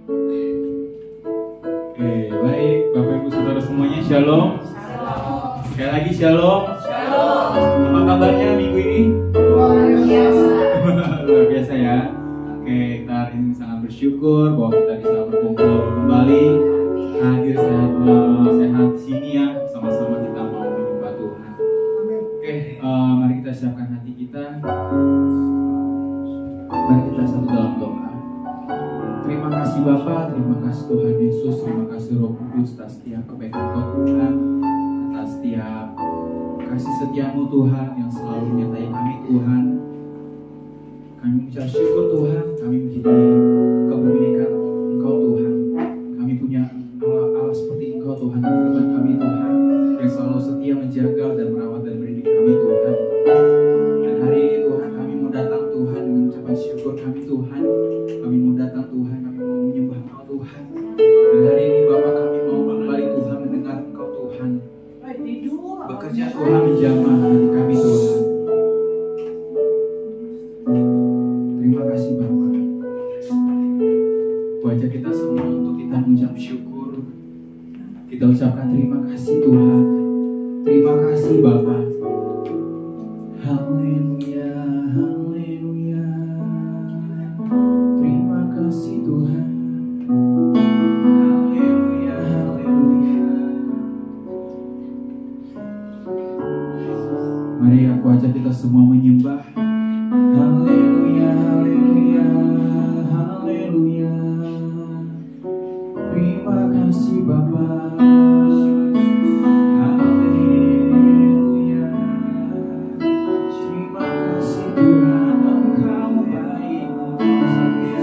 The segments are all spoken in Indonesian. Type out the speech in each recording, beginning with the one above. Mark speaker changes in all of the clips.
Speaker 1: Oke, baik Bapak Ibu Saudara semuanya, Shalom. Sekali lagi Shalom. Apa kabarnya minggu ini?
Speaker 2: Luar biasa.
Speaker 1: Luar biasa ya. Oke, kita hari ini sangat bersyukur bahwa kita bisa berkumpul kembali, hadir sehat di sini ya, sama-sama kita mau menyembah Tuhan. Oke, mari kita siapkan hati kita. Mari kita satu dalam doa. Terima kasih Bapa, terima kasih Tuhan Yesus, terima kasih Roh Kudus atas setiap kebaikan Kau Tuhan, atas setiap kasih setiamu Tuhan yang selalu menyertai kami Tuhan. Kami mengucap syukur Tuhan, kami menjadi kepemilikan Engkau Tuhan. Kami punya Allah seperti Engkau Tuhan di depan kami Tuhan, yang selalu setia menjaga dan merawat dan mendidik kami Tuhan. Dan hari ini Tuhan kami mau datang Tuhan dengan ucapan syukur kami Tuhan. Kami mau datang Tuhan, kami mau menyembah Engkau Tuhan. Dan hari ini Bapak kami mau kembali Tuhan mendengar Engkau Tuhan. Bekerja Tuhan menjamah hati kami Tuhan. Terima kasih Bapak. Wajah kita semua untuk kita mengucap syukur. Kita ucapkan terima kasih Tuhan. Terima kasih Bapak. Haleluya, haleluya. Terima kasih Tuhan. Haleluya, haleluya. Mari aku ajak kita semua menyembah. Haleluya, haleluya, haleluya. Terima kasih Bapa. Haleluya. Terima kasih Tuhan, Engkau baik, Engkau setia.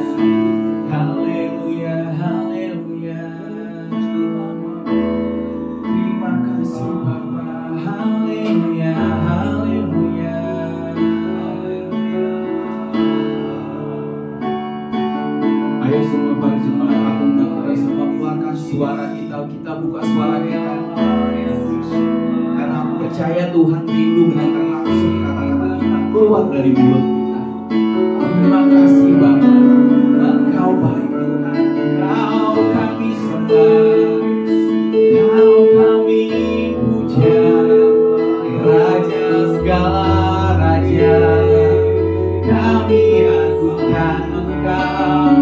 Speaker 1: Haleluya, haleluya. Terima kasih Bapa. Haleluya, haleluya. Ayo semua para jemaat, aku undang kita semua keluarkan suara kita, kita buka suara kita. Karena aku percaya Tuhan rindu mendengar langsung kata-kata kita keluar dari mulut kita. Terima kasih Bapa, Engkau baik Tuhan, Engkau kami sembah, Engkau kami puja, Raja segala raja, kami agungkan Engkau.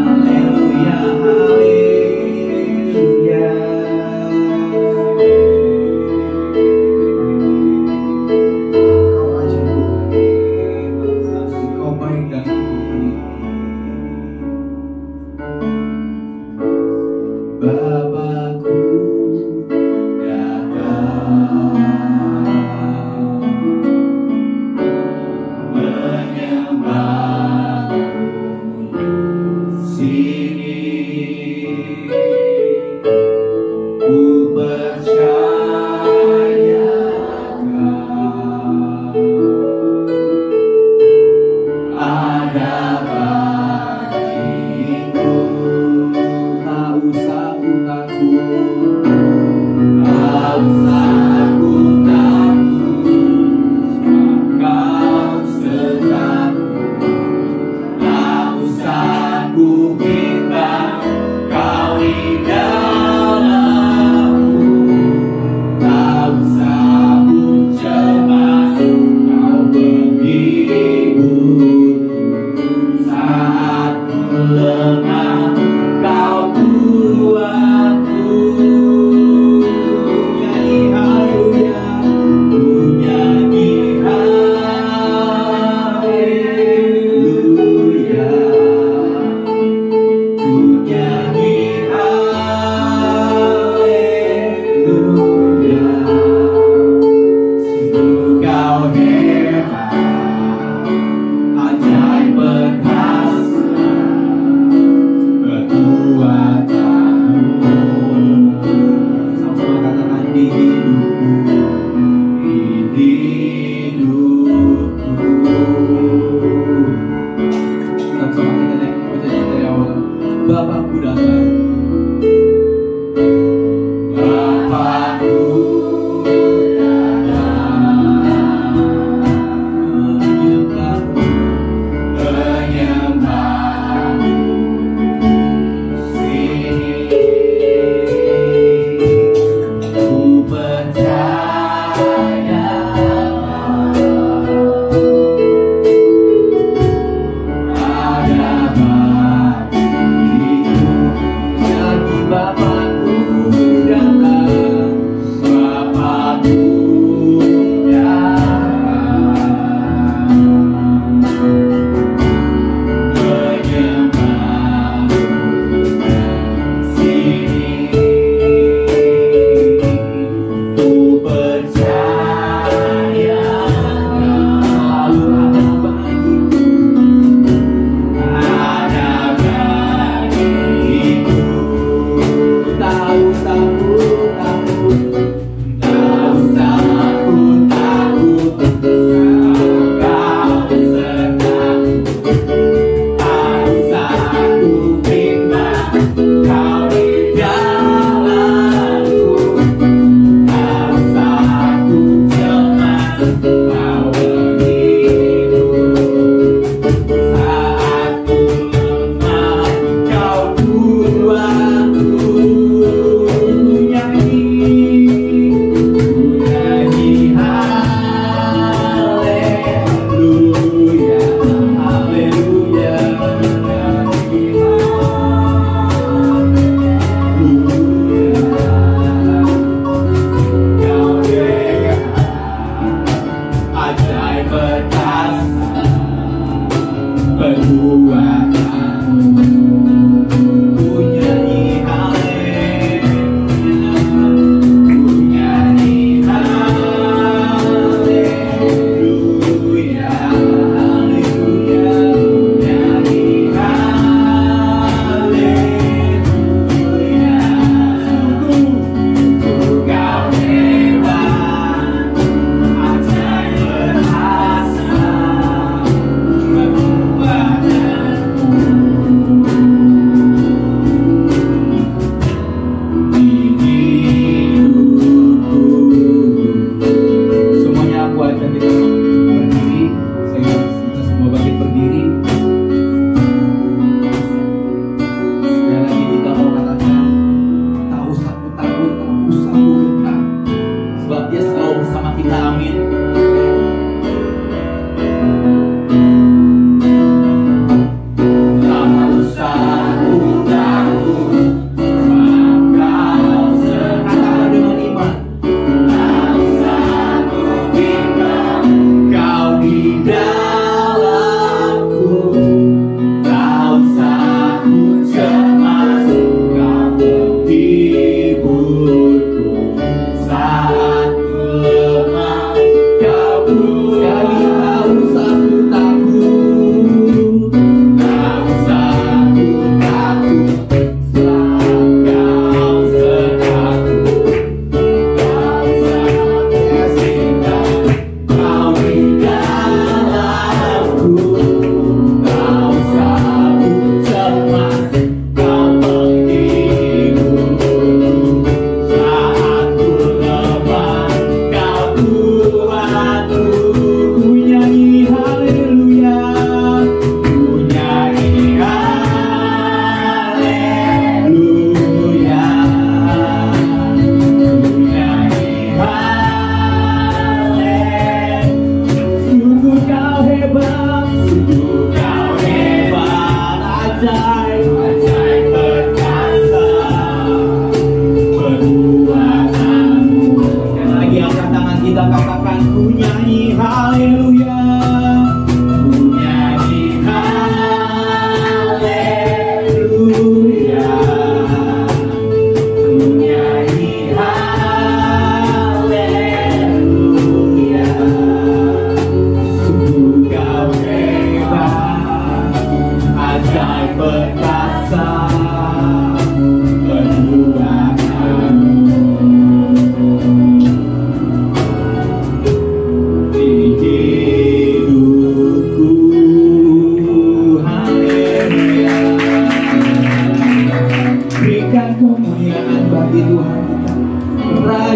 Speaker 1: Haleluya, haleluya. Kau aja Tuhan, Engkau baik dan Bapakku datang menyembahmu sini, ku percaya Kau ada bagiku. Tak usah ku takut, tak usah ku takut, Kau sertaku. Tak usah ku bimbang, Kau di dalamku. Tak usah ku cemas, Kau penghiburku. Saat ku lemah, Kau kuatku. Nyanyi haleluya, ku nyanyi haleluya, ku nyanyi haleluya. Sungguh Kau hebat, ajaib perkasa, kekuatanmu. Sama-sama katakan di hidupku. Sama-sama kita naik bacanya dari awal. Bapakku datang. Bapakku datang menyembahmu, menyembahmu.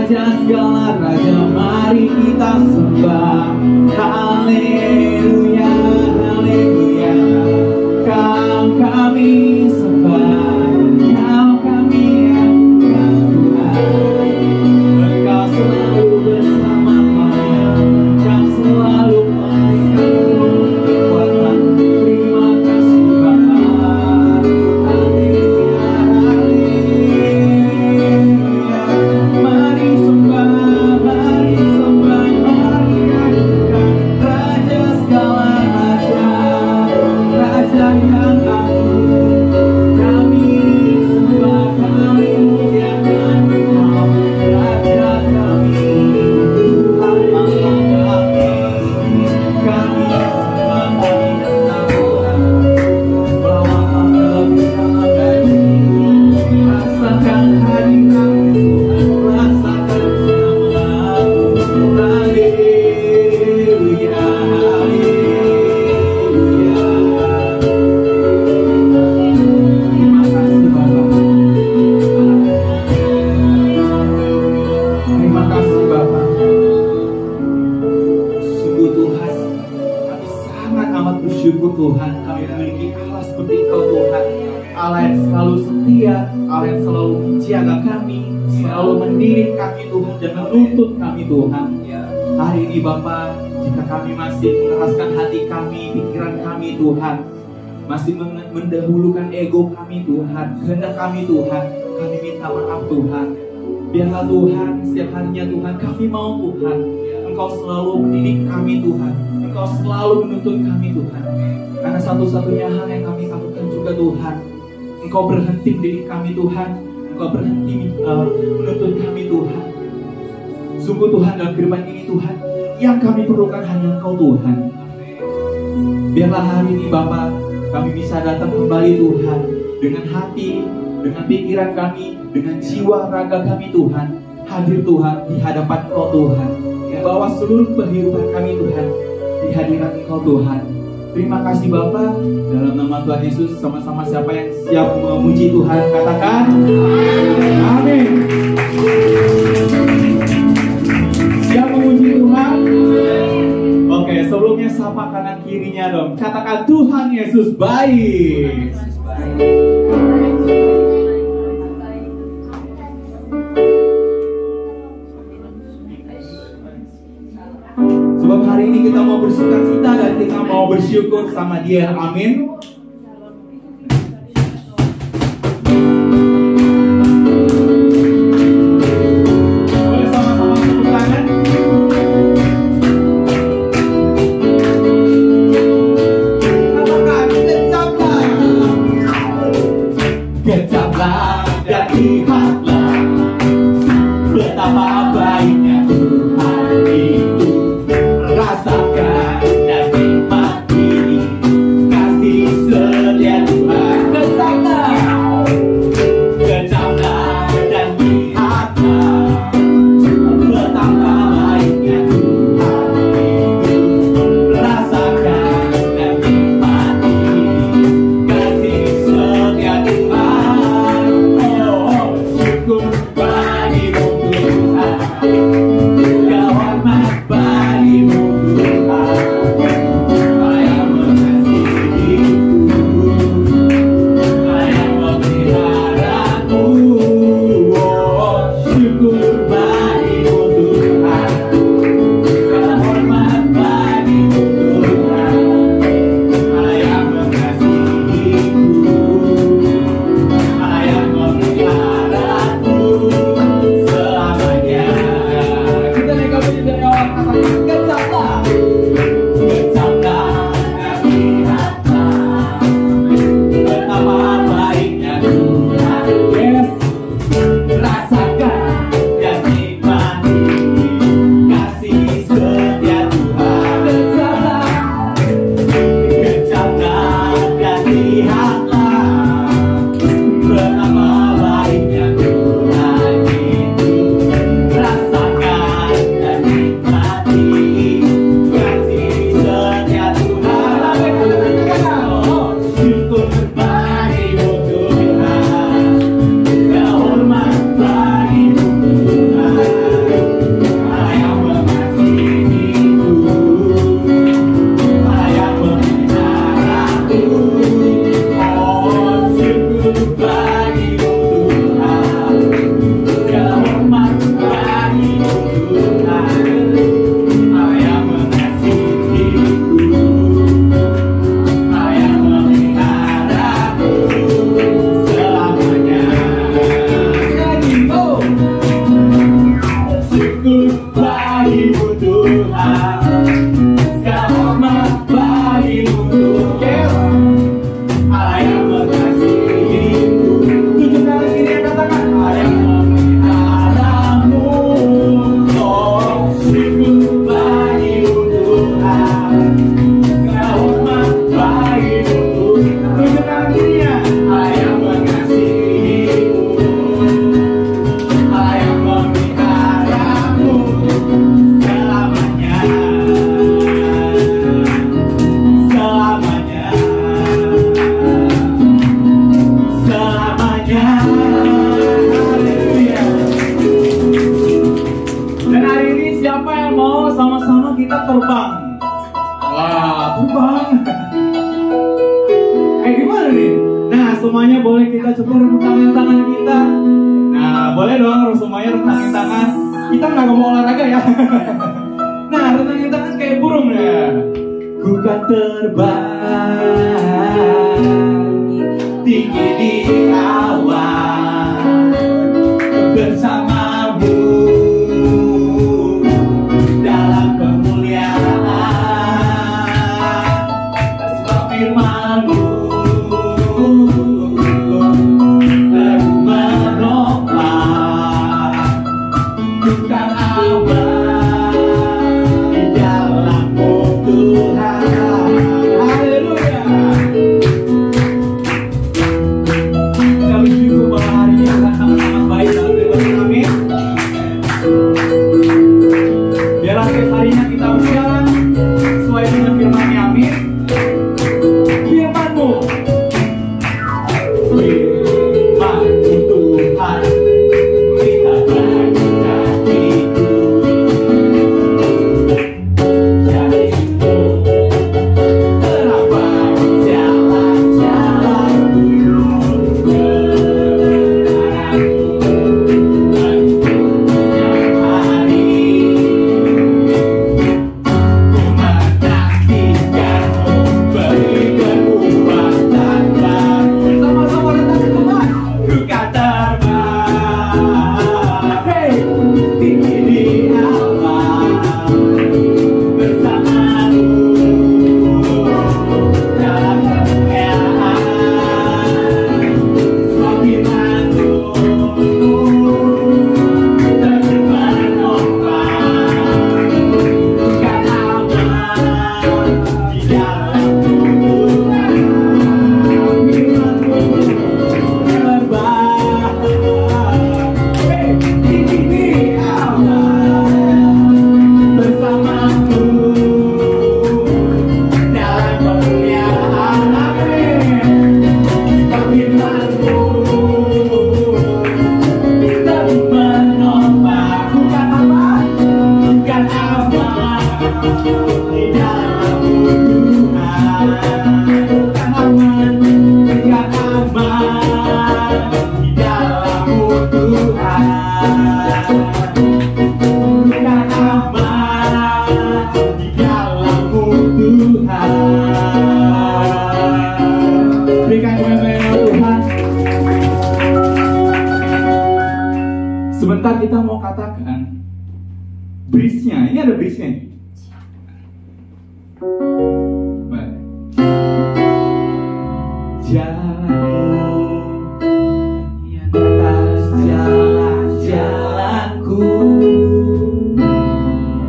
Speaker 1: Raja segala raja, mari kita sembah. Haleluya, haleluya. Kau kami sembah, Kau kami angkat Tuhan. Engkau selalu bersama kami, Kau selalu memberikan kekuatan. Terima kasih Bapa. Haleluya, haleluya. Mari sembah, mari sembah, mari angkat Raja segala raja, Raja yang agung. Kami sembah, kami muliakan Engkau, Raja kami, Tuhan Allah kami. Kami sembah, kami datang Tuhan, bawa kami lebih dalam lagi. Rasakan hadirat Tuhan, rasakan namamu. Haleluya, haleluya. Terima kasih Bapak. Terima kasih Bapak. Sungguh Tuhan, kami sangat amat bersyukur Tuhan, kami memiliki Allah seperti Engkau Tuhan. Allah yang selalu setia, Allah yang selalu menjaga kami, selalu mendidik kami Tuhan, dan menuntut kami Tuhan. Hari ini Bapak, jika kami masih mengeraskan hati kami, pikiran kami Tuhan, masih mendahulukan ego kami Tuhan, kehendak kami Tuhan, kami minta maaf Tuhan. Biarlah Tuhan, setiap harinya Tuhan, kami mau Tuhan, Engkau selalu mendidik kami Tuhan, Engkau selalu menuntut kami Tuhan. Karena satu-satunya hal yang kami takutkan juga Tuhan, Engkau berhenti mendidik kami Tuhan, Engkau berhenti menuntut kami Tuhan. Sungguh Tuhan, dalam kehidupan ini Tuhan, yang kami perlukan hanya Engkau Tuhan. Biarlah hari ini Bapa, kami bisa datang kembali Tuhan, dengan hati, dengan pikiran kami, dengan jiwa raga kami Tuhan, hadir Tuhan di hadapan Engkau Tuhan, membawa seluruh kehidupan kami Tuhan di hadirat Engkau Tuhan. Terima kasih Bapa, dalam nama Tuhan Yesus. Sama-sama siapa yang siap memuji Tuhan, katakan amin. Siap memuji Tuhan? Oke, sebelumnya sapa kanan kirinya dong, katakan Tuhan Yesus baik. Sebab hari ini kita mau bersukacita dan kita mau bersyukur sama Dia. Amin. Boleh sama-sama tepuk tangan. Katakan kecaplah, kecaplah dan lihatlah betapa baiknya Tuhan itu. Rasakan dan nikmati kasih setia Tuhan. Kecaplah, kecaplah dan lihatlah betapa baiknya Tuhan itu. Rasakan dan nikmati kasih setia Tuhan. Oh, syukur bagimu Tuhan, segala hormat bagimu Tuhan, Kau yang mengasihiku, Kau yang memeliharaku. Oh, syukur bagimu Tuhan, segala hormat bagimu Tuhan, Kau yang mengasihiku, Kau yang memeliharaku selamanya. kita terbang. Wah, terbang. Gimana nih? Nah, semuanya boleh kita coba rentangin tangan kita. Nah, boleh dong semuanya rentangin tangan. Kita nggak mau olahraga ya. Nah, rentangin tangan kayak burung ya. Ku kan terbang tinggi di awan bersamamu dalam kemuliaan. Sebab firman-Mu baru menopang bukan awan di dalam-Mu Tuhan. Haleluya. Kami bersyukur bahwa hari ini akan sangat-sangat baik dalam kehidupan kami. Biarlah setiap harinya kita berjalan sesuai dengan firman-Nya. Amin. Firman-Mu, firman-Mu Tuhan, kita berdoa itu. Jadimu terapkan jalan-jalanku, kebenaran-Mu setiap hari. Ku menantikan-Mu beri kekuatan baru. Sama-sama rentangkan tangan. Ku kan terbang, hey, tinggi di awan bersama-Mu dalam kemuliaan. Sebab firman-Mu terus menopang bukan awan di dalam-Mu Tuhan. Firman-Mu terbang, hey, tinggi di awan bersama-Mu dalam kemuliaan. Amin. Sebab firman-Mu terus menopang bukan awan, bukan awan di dalam-Mu Tuhan. Bukan awan, bukan awan di dalam-Mu Tuhan. Bukan aman di dalam-Mu Tuhan. Berikan kemuliaan Tuhan. Sebentar kita mau katakan bridge-nya. Ini ada bridge-nya. Baik. Jalanmu di atas jalan-jalanku,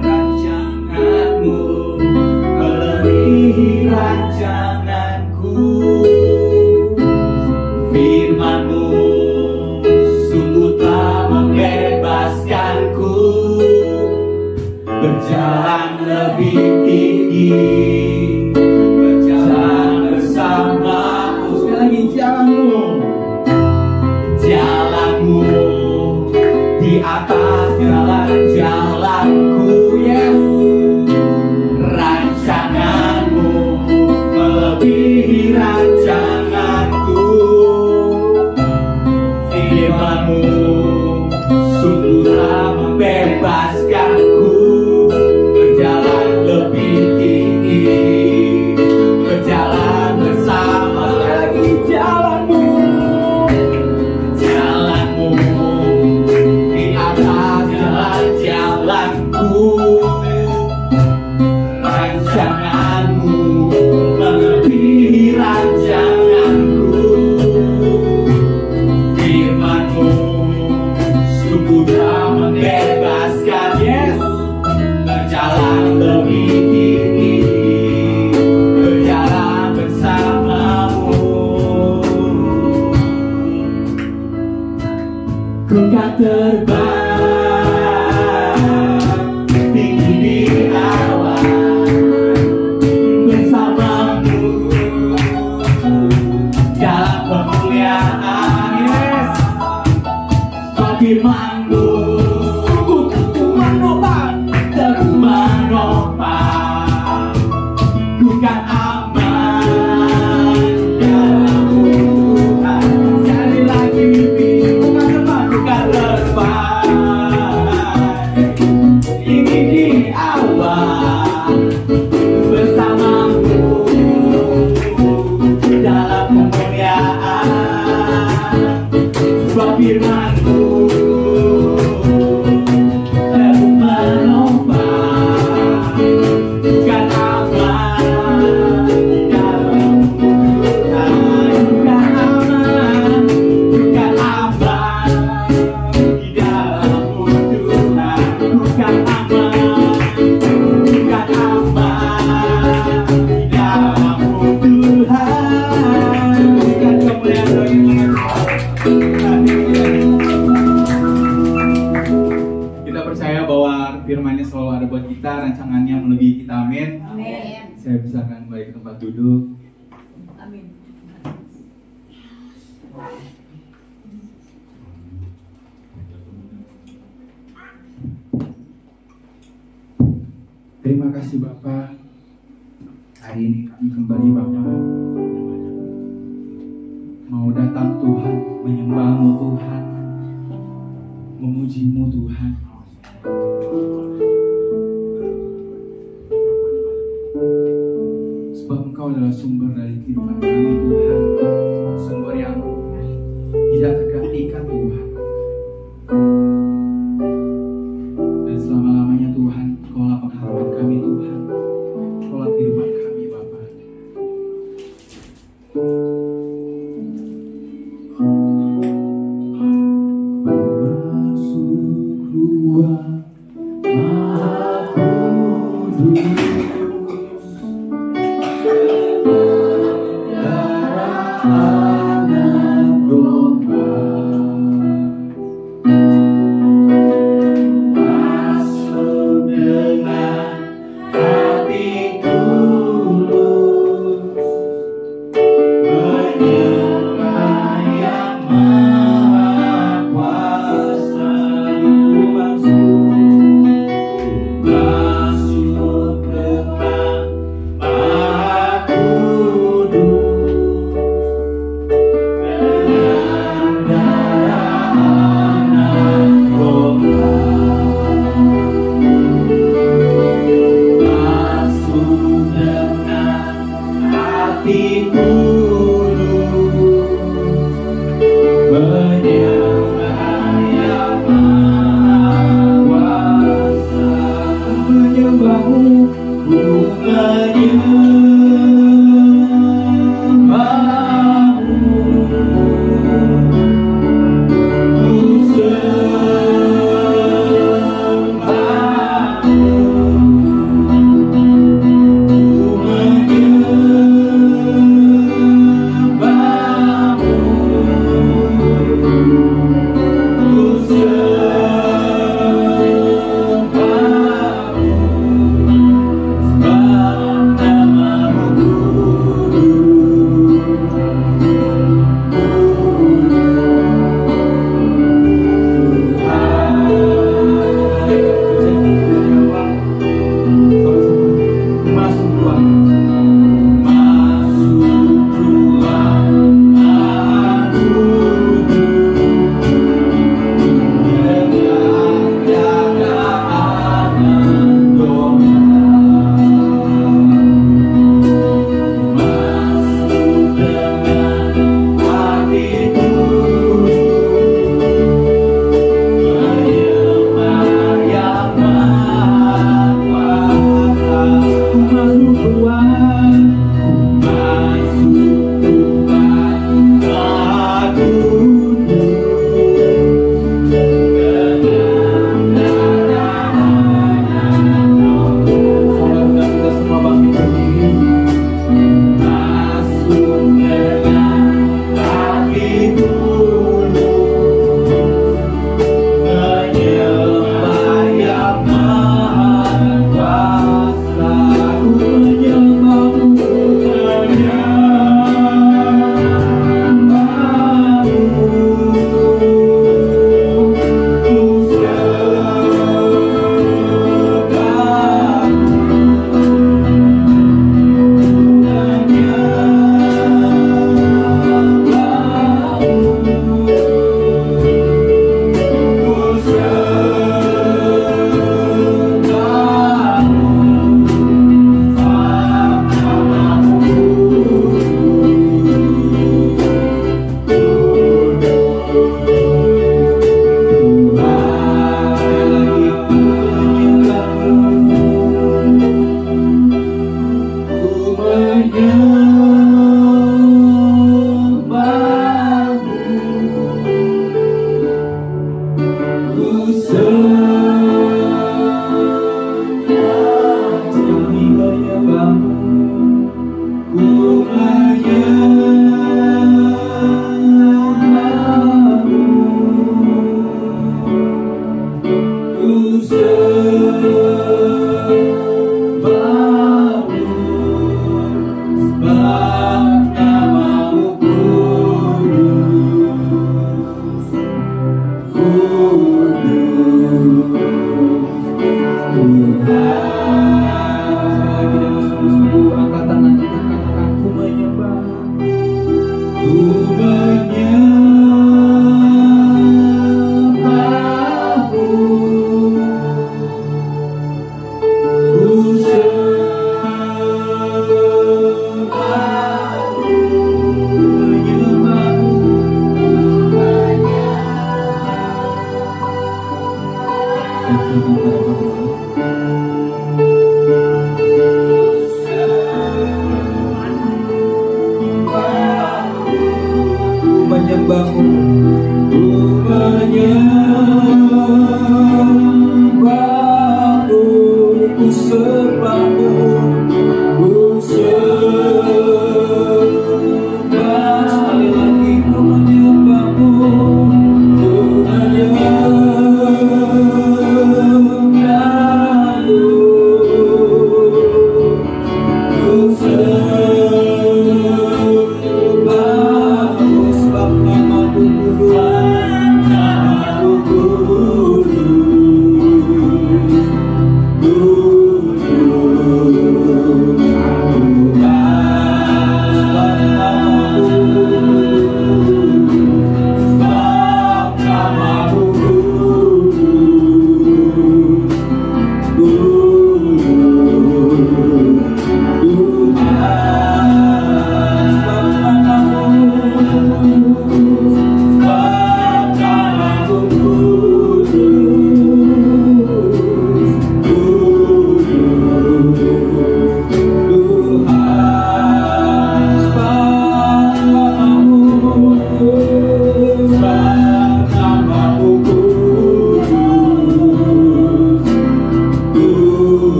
Speaker 1: rancangan-Mu melebihi rancanganku. Firman-Mu sungguh telah membebaskanku berjalan lebih tinggi, berjalan bersama-Mu. Sekali lagi, jalan-Mu di atas jalan-jalanku, yes. Rancangan-Mu melebihi rancanganku. Firman-Mu sungguh telah membebaskanku berjalan lebih tinggi. firman-Nya selalu ada buat kita, rancangannya melebihi kita, amin.
Speaker 2: Amin.
Speaker 1: Saya silakan kembali ke tempat duduk.
Speaker 2: Amin.
Speaker 1: Terima kasih Bapak. Hari ini kami kembali Bapak mau datang Tuhan, menyembah-Mu Tuhan, memuji-Mu Tuhan. Sebab Engkau adalah sumber dari kehidupan kami Tuhan, sumber yang tidak tergantikan Tuhan. Dan selama-lamanya Tuhan, Engkaulah pengharapan kami Tuhan, Engkaulah kehidupan kami Bapa. Masuk ruang Maha Kudus, darah anak domba. Masuk dengan hati tulus, menyembah Yang Maha Kuasa. Masuk dengan Maha Kudus, dengan darah anak domba. Masuk dengan hati tulus, menyembah Yang Maha Kuasa. Menyembah-Mu, ku menyembah-Mu, ku sembah-Mu, ku menyembah-Mu, ku sembah-Mu, sebab nama-Mu masuk ruang Maha Kudus, dengan darah anak domba. Masuk dengan hati tulus, menyembah Yang Maha Kuasa. Masuk ruang Maha Kudus, dengan darah anak domba. Kita semua bangkit berdiri. Masuk dengan hati tulus, menyembah Yang Maha Kuasa. Ku menyembah-Mu, menyembah-Mu, ku ku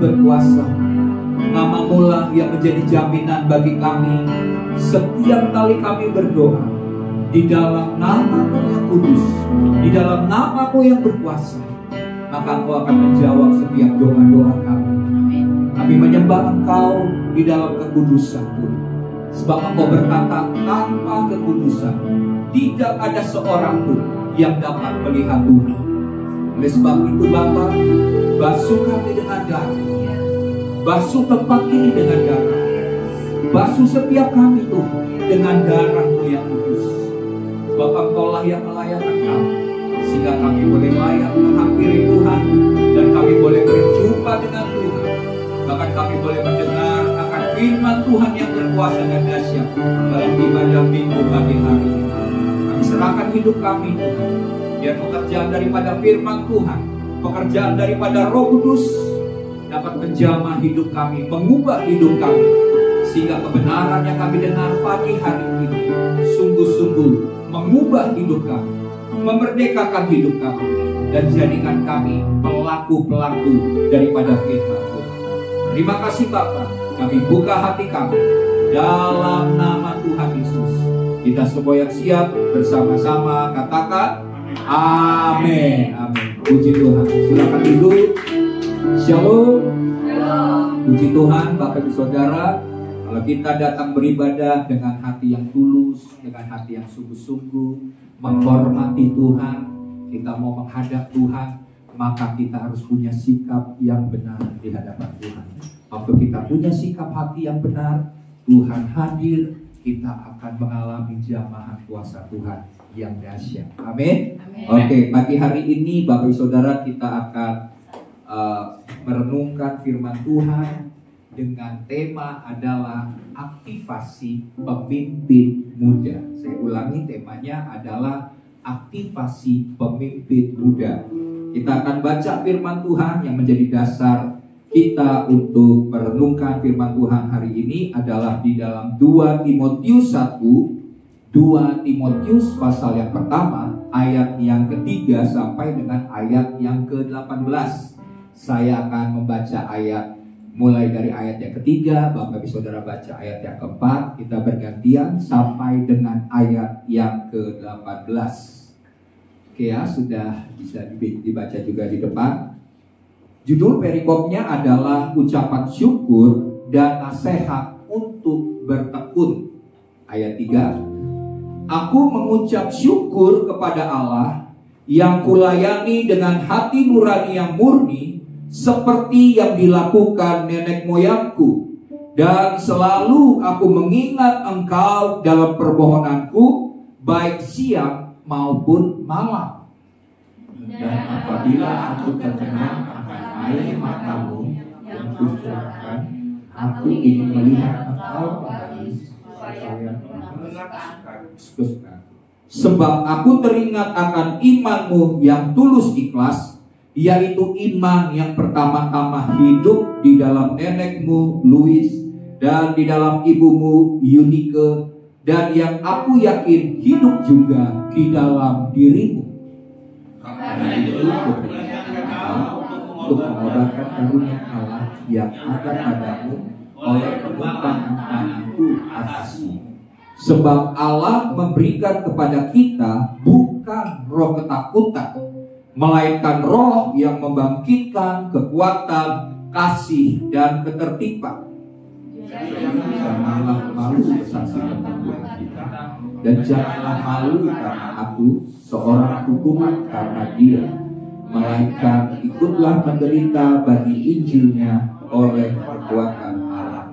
Speaker 3: berkuasa. Namamu lah yang menjadi jaminan bagi kami. Setiap kali kami berdoa, di dalam namamu yang kudus, di dalam namamu yang berkuasa, maka Engkau akan menjawab setiap doa-doa kami. Kami menyembah Engkau di dalam kekudusan-Mu, sebab Engkau berkata, tanpa kekudusan tidak ada seorang pun yang dapat melihat Tuhan. Oleh sebab itu Bapa, basuh kami dengan darah, basuh tempat ini dengan darah, basuh setiap kami Tuhan dengan darah-Mu yang kudus. Sebab Engkau lah yang melayani kami, sehingga kami boleh layak menghampiri Tuhan, dan kami boleh berjumpa dengan Tuhan. Bahkan kami boleh mendengar akan firman Tuhan yang berkuasa dan dahsyat dalam ibadah minggu pagi hari ini. Kami serahkan hidup kami Tuhan, biar pekerjaan daripada firman Tuhan, pekerjaan daripada Roh Kudus dapat menjamah hidup kami, mengubah hidup kami, sehingga kebenaran yang kami dengar pagi hari ini sungguh-sungguh mengubah hidup kami, memerdekakan hidup kami, dan jadikan kami pelaku-pelaku daripada firman Tuhan. Terima kasih Bapa, kami buka hati kami dalam nama Tuhan Yesus. Kita semua yang siap bersama-sama katakan amin. Amin. Puji Tuhan. Silakan duduk. Shalom. Puji Tuhan Bapak Ibu Saudara. Kalau kita datang beribadah dengan hati yang tulus, dengan hati yang sungguh-sungguh menghormati Tuhan, kita mau menghadap Tuhan, maka kita harus punya sikap yang benar di hadapan Tuhan. Waktu kita punya sikap hati yang benar, Tuhan hadir, kita akan mengalami jamahan kuasa Tuhan yang dahsyat. Amin. Oke, pagi hari ini Bapak Ibu Saudara, kita akan merenungkan firman Tuhan dengan tema adalah aktivasi pemimpin muda. Saya ulangi, temanya adalah aktivasi pemimpin muda. Kita akan baca firman Tuhan yang menjadi dasar kita untuk merenungkan firman Tuhan hari ini adalah di dalam 2 Timotius 1, 2 Timotius pasal yang pertama, ayat yang ketiga sampai dengan ayat yang ke-18. Saya akan membaca ayat mulai dari ayat yang ketiga, Bapak Ibu Saudara baca ayat yang keempat, kita bergantian sampai dengan ayat yang ke-18. Oke ya, sudah bisa dibaca juga di depan. Judul perikopnya adalah ucapan syukur dan nasihat untuk bertekun. Ayat 3. Aku mengucap syukur kepada Allah yang kulayani dengan hati nurani yang murni, seperti yang dilakukan nenek moyangku, dan selalu aku mengingat engkau dalam permohonanku, baik siang maupun malam. Dan apabila aku terkenang akan air matamu yang kucurahkan, aku ingin melihat engkau kembali supaya mengenal. Sebab aku teringat akan imanmu yang tulus ikhlas, yaitu iman yang pertama-tama hidup di dalam nenekmu Louis dan di dalam ibumu Eunike, dan yang aku yakin hidup juga di dalam dirimu. Karena itu untuk mengobarkan karunia Allah yang ada padamu oleh penumpang imanku atasmu. Sebab Allah memberikan kepada kita bukan roh ketakutan, melainkan roh yang membangkitkan kekuatan, kasih, dan ketertiban. Janganlah malu bersaksi tentang Tuhan kita, dan janganlah malu karena aku seorang hukuman karena Dia, melainkan ikutlah menderita bagi Injilnya oleh kekuatan Allah.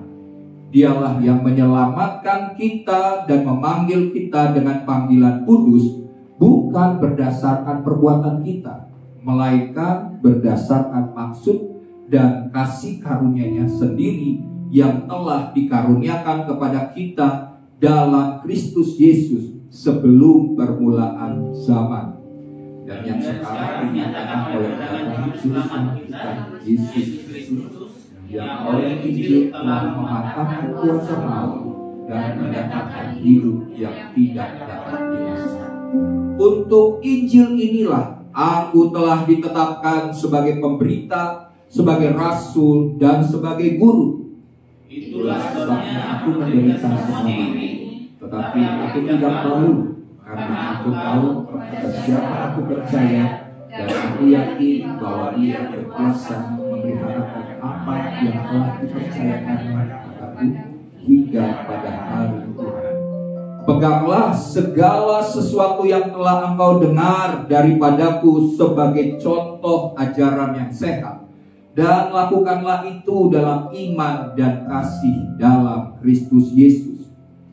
Speaker 3: Dialah yang menyelamatkan kita dan memanggil kita dengan panggilan kudus, bukan berdasarkan perbuatan kita, melainkan berdasarkan maksud dan kasih karunia-Nya sendiri yang telah dikaruniakan kepada kita dalam Kristus Yesus sebelum permulaan zaman, dan yang sekarang dinyatakan oleh Tuhan kita Yesus Kristus, yang oleh Injil telah mematahkan kuasa maut dan mendatangkan hidup yang tidak dapat binasa. Untuk Injil inilah aku telah ditetapkan sebagai pemberita, sebagai rasul, dan sebagai guru. Itulah sebabnya aku menderita semua ini, tetapi aku tidak malu, karena aku tahu kepada siapa aku percaya, dan aku yakin bahwa Ia berkuasa memelihara apa yang telah dipercayakan kepadaku hingga pada hari Tuhan. Peganglah segala sesuatu yang telah engkau dengar daripadaku sebagai contoh ajaran yang sehat, dan lakukanlah itu dalam iman dan kasih dalam Kristus Yesus.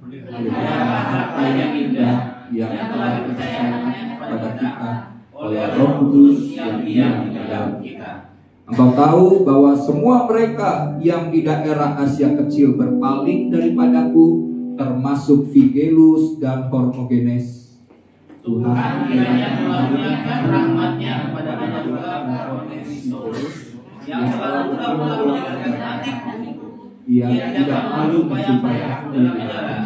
Speaker 3: Apa yang indah yang telah dipercayakan kepada kita oleh Roh Kudus yang diam di dalam kita. Engkau tahu bahwa semua mereka yang di daerah Asia Kecil berpaling daripadaku, termasuk Figelus dan Hermogenes. Tuhan kiranya menganugerahkan rahmat-Nya kepada kita yang telah pula menjaga hatiku. Ia tidak malu menjumpai aku di dalam.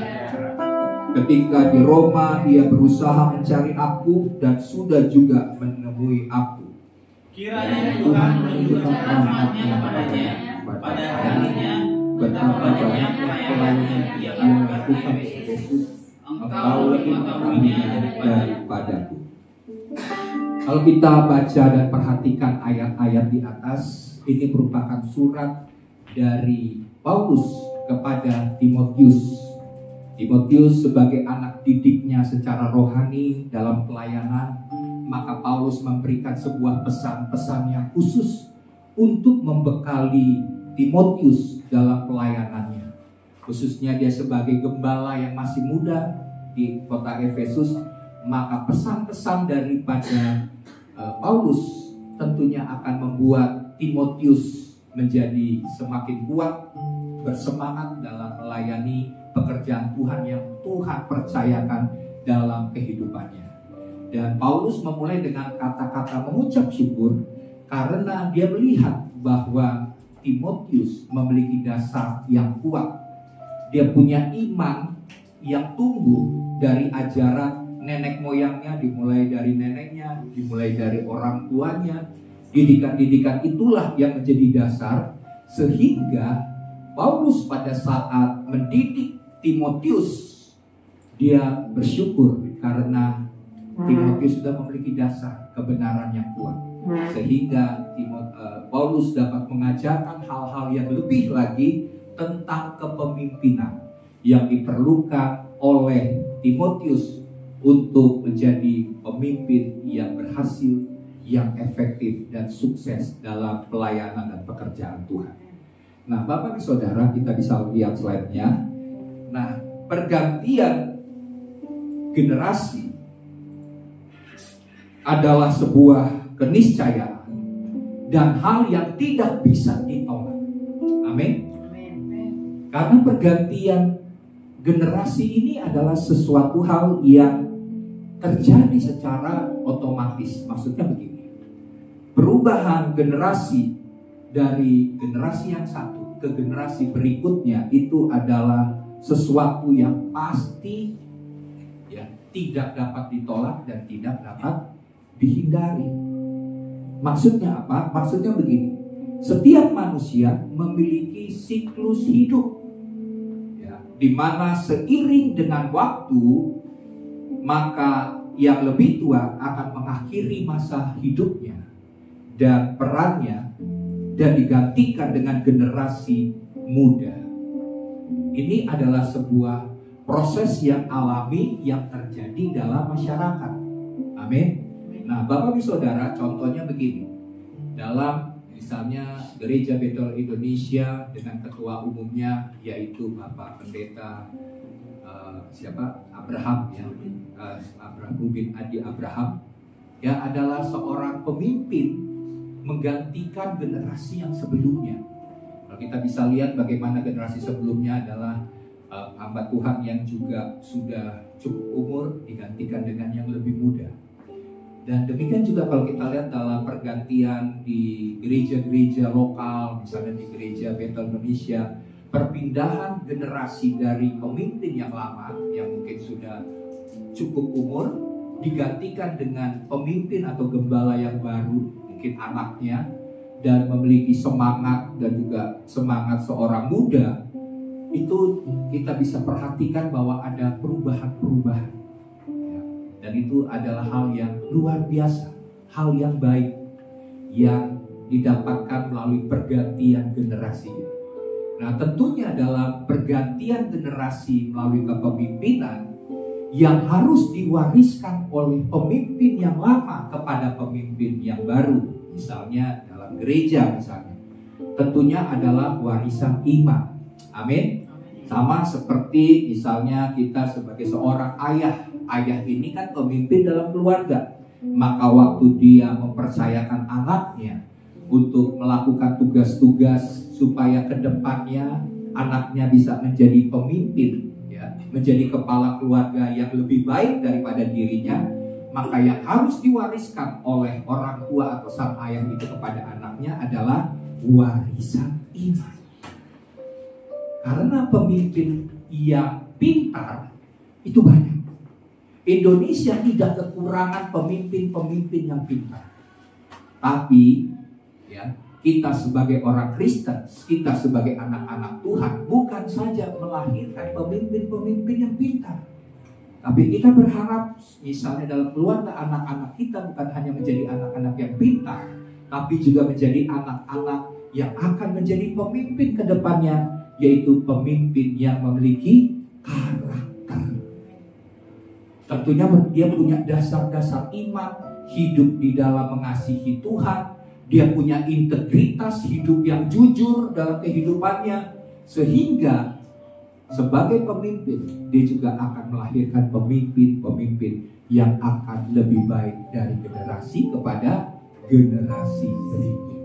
Speaker 3: Ketika di Roma, ia berusaha mencari aku dan sudah juga menemui aku. Kiranya Tuhan menunjukkan rahmat-Nya kepadanya pada harinya, betapa banyak pelayanan yang lakukan Yesus, engkau lebih mengetahuinya daripadaku. Kalau kita baca dan perhatikan ayat-ayat di atas, ini merupakan surat dari Paulus kepada Timotius. Timotius sebagai anak didiknya secara rohani dalam pelayanan, maka Paulus memberikan sebuah pesan-pesan yang khusus untuk membekali Timotius dalam pelayanannya. Khususnya dia sebagai gembala yang masih muda di kota Efesus, maka pesan-pesan daripada Paulus tentunya akan membuat Timotius menjadi semakin kuat, bersemangat dalam melayani pekerjaan Tuhan yang Tuhan percayakan dalam kehidupannya. Dan Paulus memulai dengan kata-kata mengucap syukur karena dia melihat bahwa Timotius memiliki dasar yang kuat. Dia punya iman yang tumbuh dari ajaran nenek moyangnya, dimulai dari neneknya, dimulai dari orang tuanya. Didikan-didikan itulah yang menjadi dasar, sehingga Paulus pada saat mendidik Timotius, dia bersyukur karena Timotius sudah memiliki dasar kebenaran yang kuat, sehingga Paulus dapat mengajarkan hal-hal yang lebih lagi tentang kepemimpinan yang diperlukan oleh Timotius untuk menjadi pemimpin yang berhasil, yang efektif dan sukses dalam pelayanan dan pekerjaan Tuhan. Nah, Bapak dan Saudara, kita bisa lihat slide-nya. Nah, pergantian generasi adalah sebuah keniscayaan dan hal yang tidak bisa ditolak. Amin. Karena pergantian generasi ini adalah sesuatu hal yang terjadi secara otomatis. Maksudnya begini, perubahan generasi dari generasi yang satu ke generasi berikutnya itu adalah sesuatu yang pasti, ya, tidak dapat ditolak dan tidak dapat dihindari. Maksudnya apa? Maksudnya begini, setiap manusia memiliki siklus hidup, ya, di mana seiring dengan waktu maka yang lebih tua akan mengakhiri masa hidupnya dan perannya dan digantikan dengan generasi muda. Ini adalah sebuah proses yang alami yang terjadi dalam masyarakat. Amin. Nah, Bapak Ibu Saudara, contohnya begini. Dalam misalnya Gereja Betel Indonesia dengan ketua umumnya yaitu Bapak Pendeta Abraham, ya, Abraham Rubin Adi Abraham, ya, adalah seorang pemimpin menggantikan generasi yang sebelumnya. Kalau kita bisa lihat bagaimana generasi sebelumnya adalah hamba Tuhan yang juga sudah cukup umur digantikan dengan yang lebih muda. Dan demikian juga kalau kita lihat dalam pergantian di gereja-gereja lokal, misalnya di Gereja Betel Indonesia, perpindahan generasi dari pemimpin yang lama yang mungkin sudah cukup umur digantikan dengan pemimpin atau gembala yang baru, mungkin anaknya, dan memiliki semangat dan juga semangat seorang muda. Itu kita bisa perhatikan bahwa ada perubahan-perubahan, ya. Dan itu adalah hal yang luar biasa, hal yang baik yang didapatkan melalui pergantian generasi. Nah, tentunya dalam pergantian generasi melalui kepemimpinan yang harus diwariskan oleh pemimpin yang lama kepada pemimpin yang baru, misalnya dalam gereja misalnya, tentunya adalah warisan iman. Amin. Sama seperti misalnya kita sebagai seorang ayah ini kan pemimpin dalam keluarga, maka waktu dia mempercayakan anaknya untuk melakukan tugas-tugas supaya ke depannya anaknya bisa menjadi pemimpin, ya, menjadi kepala keluarga yang lebih baik daripada dirinya, maka yang harus diwariskan oleh orang tua atau sang ayah itu kepada anaknya adalah warisan iman. Karena pemimpin yang pintar itu banyak. Indonesia tidak kekurangan pemimpin-pemimpin yang pintar. Tapi, ya, kita sebagai orang Kristen, kita sebagai anak-anak Tuhan, bukan saja melahirkan pemimpin-pemimpin yang pintar, tapi kita berharap misalnya dalam keluarga anak-anak kita bukan hanya menjadi anak-anak yang pintar, tapi juga menjadi anak-anak yang akan menjadi pemimpin ke depannya, yaitu pemimpin yang memiliki karakter. Tentunya dia punya dasar-dasar iman, hidup di dalam mengasihi Tuhan. Dia punya integritas hidup yang jujur dalam kehidupannya, sehingga sebagai pemimpin dia juga akan melahirkan pemimpin-pemimpin yang akan lebih baik dari generasi kepada generasi berikutnya.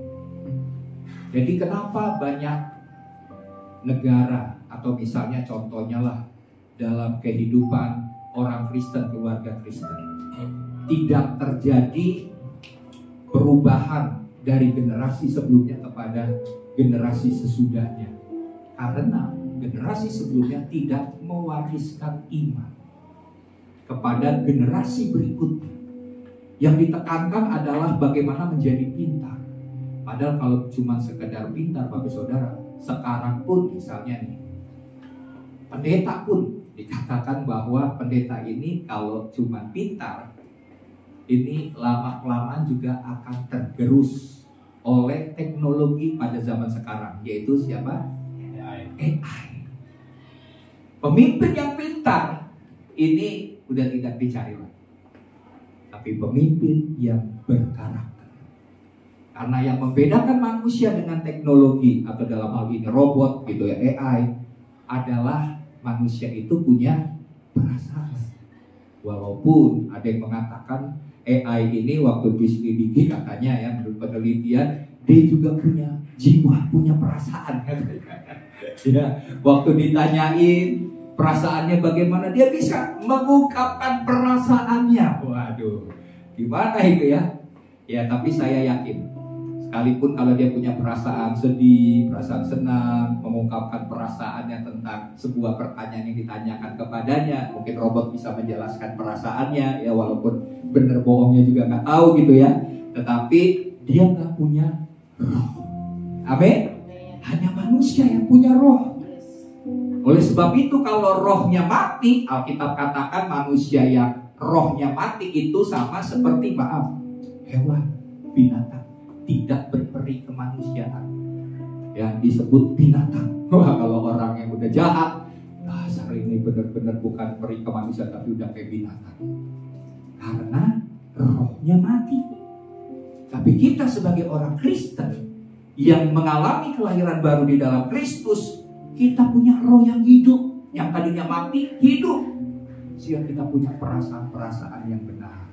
Speaker 3: Jadi kenapa banyak negara atau misalnya contohnya lah dalam kehidupan orang Kristen, keluarga Kristen, tidak terjadi perubahan dari generasi sebelumnya kepada generasi sesudahnya, karena generasi sebelumnya tidak mewariskan iman kepada generasi berikutnya. Yang ditekankan adalah bagaimana menjadi pintar. Padahal kalau cuma sekedar pintar, Bapak Saudara, sekarang pun misalnya nih, pendeta pun dikatakan bahwa pendeta ini kalau cuma pintar, ini lama-kelamaan juga akan tergerus oleh teknologi pada zaman sekarang, yaitu siapa? AI. Pemimpin yang pintar ini udah tidak dicari lagi, tapi pemimpin yang berkarakter. Karena yang membedakan manusia dengan teknologi atau dalam hal ini robot gitu ya, AI, adalah manusia itu punya perasaan. Walaupun ada yang mengatakan AI ini waktu diselidiki katanya ya, menurut penelitian, dia juga punya jiwa, punya perasaan. Ya, waktu ditanyain perasaannya bagaimana, dia bisa mengungkapkan perasaannya. Waduh, gimana itu ya? Ya, tapi saya yakin, sekalipun kalau dia punya perasaan sedih, perasaan senang, mengungkapkan perasaannya tentang sebuah pertanyaan yang ditanyakan kepadanya, mungkin robot bisa menjelaskan perasaannya, ya walaupun bener bohongnya juga nggak tahu gitu ya. Tetapi dia nggak punya roh. Amin. Hanya manusia yang punya roh. Oleh sebab itu kalau rohnya mati, Alkitab katakan manusia yang rohnya mati itu sama seperti hewan, binatang, tidak berperi kemanusiaan. Ya, disebut binatang. Wah, kalau orang yang udah jahat, dasar ini benar-benar bukan peri kemanusiaan tapi udah kayak binatang. Karena rohnya mati. Tapi kita sebagai orang Kristen yang mengalami kelahiran baru di dalam Kristus, kita punya roh yang hidup. Yang tadinya mati, hidup. Sehingga kita punya perasaan-perasaan yang benar.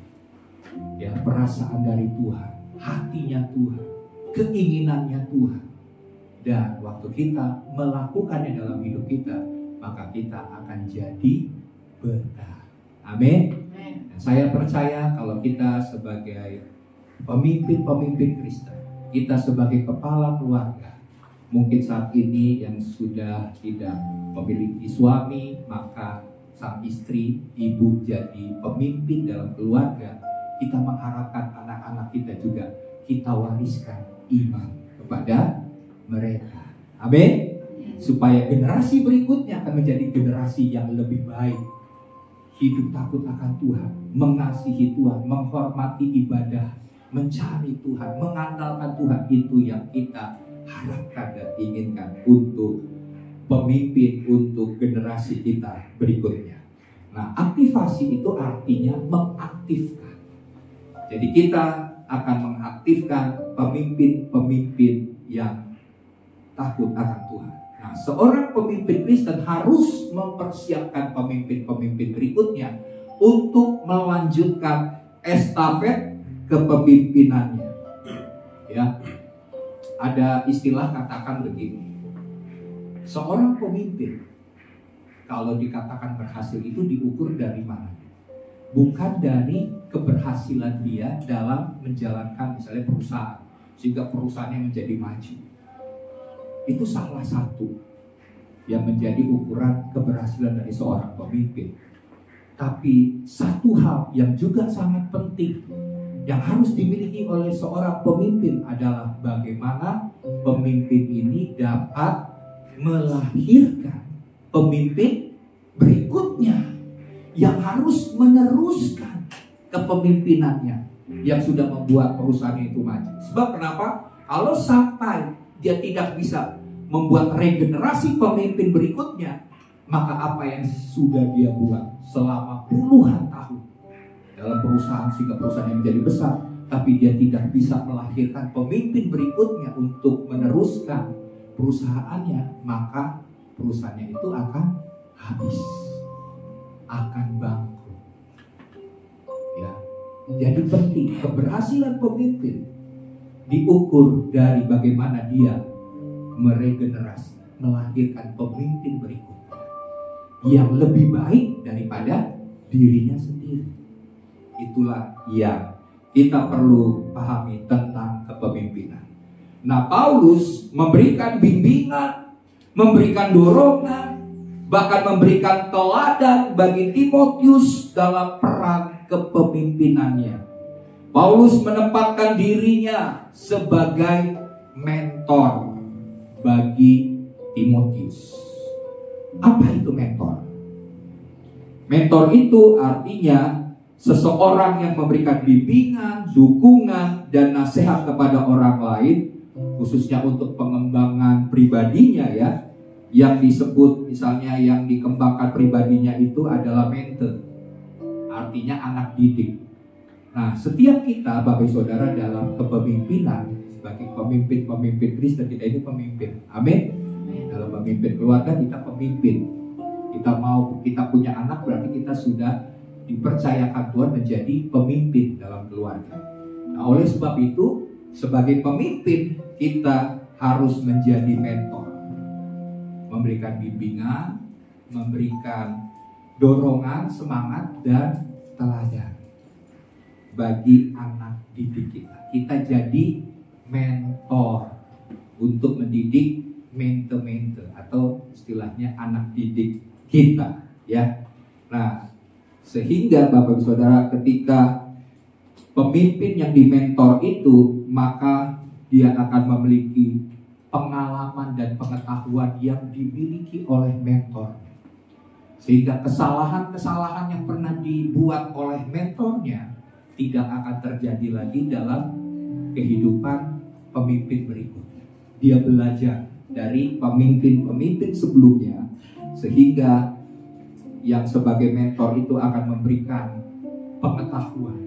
Speaker 3: Ya, perasaan dari Tuhan, hatinya Tuhan, keinginannya Tuhan. Dan waktu kita melakukannya dalam hidup kita, maka kita akan jadi berkah. Amin. Saya percaya kalau kita sebagai pemimpin-pemimpin Kristen, kita sebagai kepala keluarga, mungkin saat ini yang sudah tidak memiliki suami, maka sang istri, ibu jadi pemimpin dalam keluarga. Kita mengharapkan anak-anak kita juga kita wariskan iman kepada mereka. Amin. Supaya generasi berikutnya akan menjadi generasi yang lebih baik. Hidup takut akan Tuhan, mengasihi Tuhan, menghormati ibadah, mencari Tuhan, mengandalkan Tuhan. Itu yang kita harapkan dan inginkan untuk pemimpin, untuk generasi kita berikutnya. Nah, aktivasi itu artinya mengaktifkan. Jadi kita akan mengaktifkan pemimpin-pemimpin yang takut akan Tuhan. Nah, seorang pemimpin Kristen harus mempersiapkan pemimpin-pemimpin berikutnya untuk melanjutkan estafet kepemimpinannya. Ya, ada istilah katakan begini. Seorang pemimpin kalau dikatakan berhasil itu diukur dari mana? Bukan dari keberhasilan dia dalam menjalankan misalnya perusahaan sehingga perusahaannya menjadi maju. Itu salah satu yang menjadi ukuran keberhasilan dari seorang pemimpin. Tapi satu hal yang juga sangat penting yang harus dimiliki oleh seorang pemimpin adalah bagaimana pemimpin ini dapat melahirkan pemimpin berikutnya yang harus meneruskan kepemimpinannya yang sudah membuat perusahaan itu maju. Sebab kenapa? Kalau sampai dia tidak bisa membuat regenerasi pemimpin berikutnya, maka apa yang sudah dia buat selama puluhan tahun dalam perusahaan sehingga perusahaan menjadi besar, tapi dia tidak bisa melahirkan pemimpin berikutnya untuk meneruskan perusahaannya, maka perusahaannya itu akan habis, akan bangkrut. Ya, jadi penting keberhasilan pemimpin diukur dari bagaimana dia meregenerasi, melahirkan pemimpin berikutnya yang lebih baik daripada dirinya sendiri. Itulah yang kita perlu pahami tentang kepemimpinan. Nah, Paulus memberikan bimbingan, memberikan dorongan, bahkan memberikan teladan bagi Timotius dalam peran kepemimpinannya. Paulus menempatkan dirinya sebagai mentor bagi Timotius. Apa itu mentor? Mentor itu artinya seseorang yang memberikan bimbingan, dukungan, dan nasihat kepada orang lain, khususnya untuk pengembangan pribadinya ya. Yang disebut misalnya yang dikembangkan pribadinya itu adalah mentor. Artinya anak didik. Nah, setiap kita Bapak Saudara dalam kepemimpinan sebagai pemimpin Kristen, kita ini pemimpin. Amin. Dalam memimpin keluarga kita pemimpin. Kita punya anak berarti kita sudah dipercayakan Tuhan menjadi pemimpin dalam keluarga. Nah, oleh sebab itu, sebagai pemimpin kita harus menjadi mentor, memberikan bimbingan, memberikan dorongan, semangat, dan teladan bagi anak didik kita. Kita jadi mentor untuk mendidik mente-mente atau istilahnya anak didik kita, ya. Nah, sehingga Bapak Ibu Saudara, ketika pemimpin yang dimentor itu, maka dia akan memiliki pengalaman dan pengetahuan yang dimiliki oleh mentor. Sehingga kesalahan-kesalahan yang pernah dibuat oleh mentornya tidak akan terjadi lagi dalam kehidupan pemimpin berikutnya. Dia belajar dari pemimpin-pemimpin sebelumnya, sehingga yang sebagai mentor itu akan memberikan pengetahuan,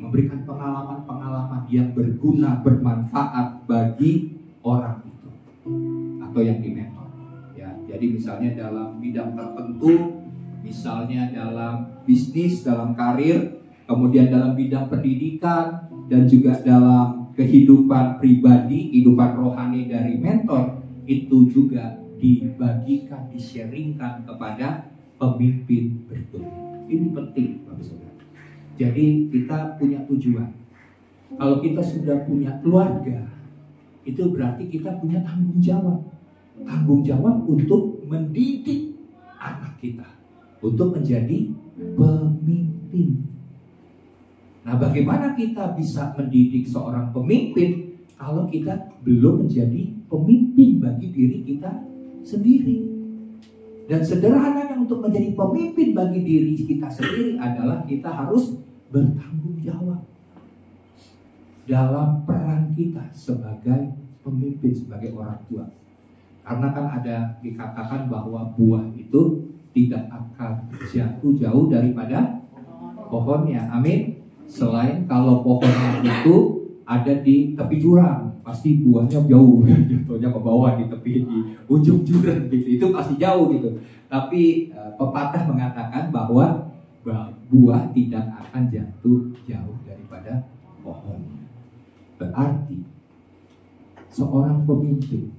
Speaker 3: memberikan pengalaman-pengalaman yang berguna, bermanfaat bagi orang itu atau yang dimentor. Ya, jadi misalnya dalam bidang tertentu, misalnya dalam bisnis, dalam karir, kemudian dalam bidang pendidikan, dan juga dalam kehidupan pribadi, kehidupan rohani dari mentor, itu juga dibagikan, di-sharingkan kepada pemimpin berikutnya. Ini penting, Bapak Saudara. Jadi kita punya tujuan. Kalau kita sudah punya keluarga, itu berarti kita punya tanggung jawab. Tanggung jawab untuk mendidik anak kita untuk menjadi pemimpin. Nah, bagaimana kita bisa mendidik seorang pemimpin kalau kita belum menjadi pemimpin bagi diri kita sendiri? Dan sederhananya untuk menjadi pemimpin bagi diri kita sendiri adalah kita harus bertanggung jawab dalam peran kita sebagai pemimpin, sebagai orang tua. Karena kan ada dikatakan bahwa buah itu tidak akan jatuh jauh daripada pohonnya. Amin. Selain kalau pohonnya itu ada di tepi jurang, pasti buahnya jauh, jatuhnya ke bawah di tepi, di ujung jurang gitu, itu pasti jauh gitu. Tapi pepatah mengatakan bahwa buah tidak akan jatuh jauh daripada pohonnya. Berarti seorang pemimpin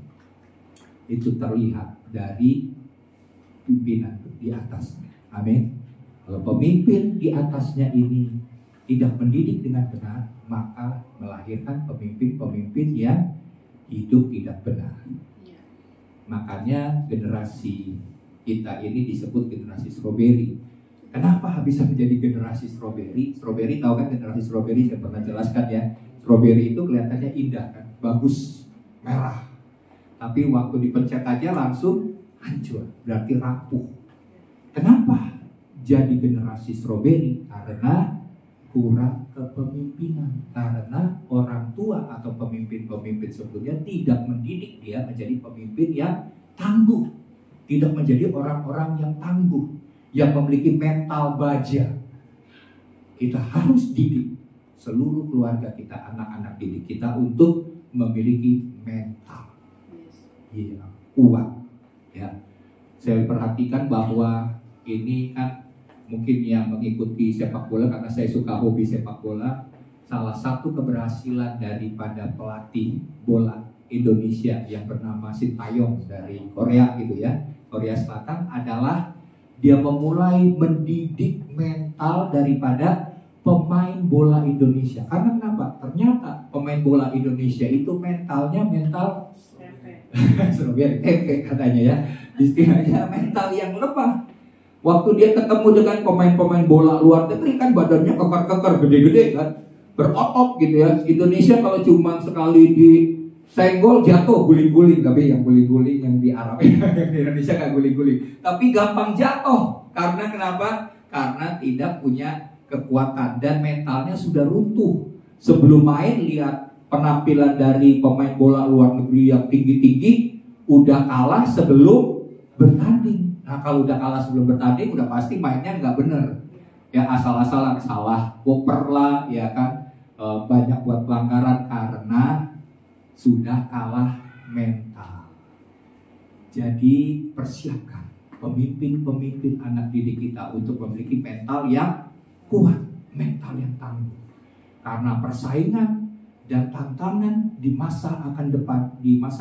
Speaker 3: itu terlihat dari pimpinan di atasnya. Amin. Kalau pemimpin di atasnya ini tidak mendidik dengan benar, maka melahirkan pemimpin-pemimpin yang hidup tidak benar. Makanya generasi kita ini disebut generasi stroberi. Kenapa bisa menjadi generasi stroberi? Stroberi, tahu kan generasi stroberi, saya pernah jelaskan ya. Stroberi itu kelihatannya indah kan, bagus, merah. Tapi waktu dipencet aja langsung hancur, berarti rapuh. Kenapa jadi generasi stroberi? Karena kurang kepemimpinan, karena orang tua atau pemimpin-pemimpin sebelumnya tidak mendidik dia menjadi pemimpin yang tangguh, tidak menjadi orang-orang yang tangguh, yang memiliki mental baja. Kita harus didik seluruh keluarga kita, anak-anak didik kita untuk memiliki mental yang kuat. Ya, saya perhatikan bahwa ini kan mungkin yang mengikuti sepak bola, karena saya suka hobi sepak bola, salah satu keberhasilan daripada pelatih bola Indonesia yang bernama Sintayong dari Korea gitu ya, Korea Selatan, adalah dia memulai mendidik mental daripada pemain bola Indonesia. Karena kenapa? Ternyata pemain bola Indonesia itu mentalnya mental Surabaya tempe katanya ya, istilahnya mental yang lemah. Waktu dia ketemu dengan pemain-pemain bola luar negeri kan badannya kekar-kekar, gede-gede kan, berotot gitu ya. Indonesia kalau cuma sekali disenggol jatuh guling-guling, tapi yang guling-guling yang di Arab yang di Indonesia nggak guling-guling, tapi gampang jatuh. Karena kenapa? Karena tidak punya kekuatan dan mentalnya sudah runtuh. Sebelum main lihat penampilan dari pemain bola luar negeri yang tinggi-tinggi, udah kalah sebelum bertanding. Nah, kalau udah kalah sebelum bertanding, udah pasti mainnya nggak bener. Ya, asal-asalan, salah koper lah, ya kan, banyak buat pelanggaran karena sudah kalah mental. Jadi persiapkan pemimpin anak didik kita untuk memiliki mental yang kuat, mental yang tangguh. Karena persaingan dan tantangan di masa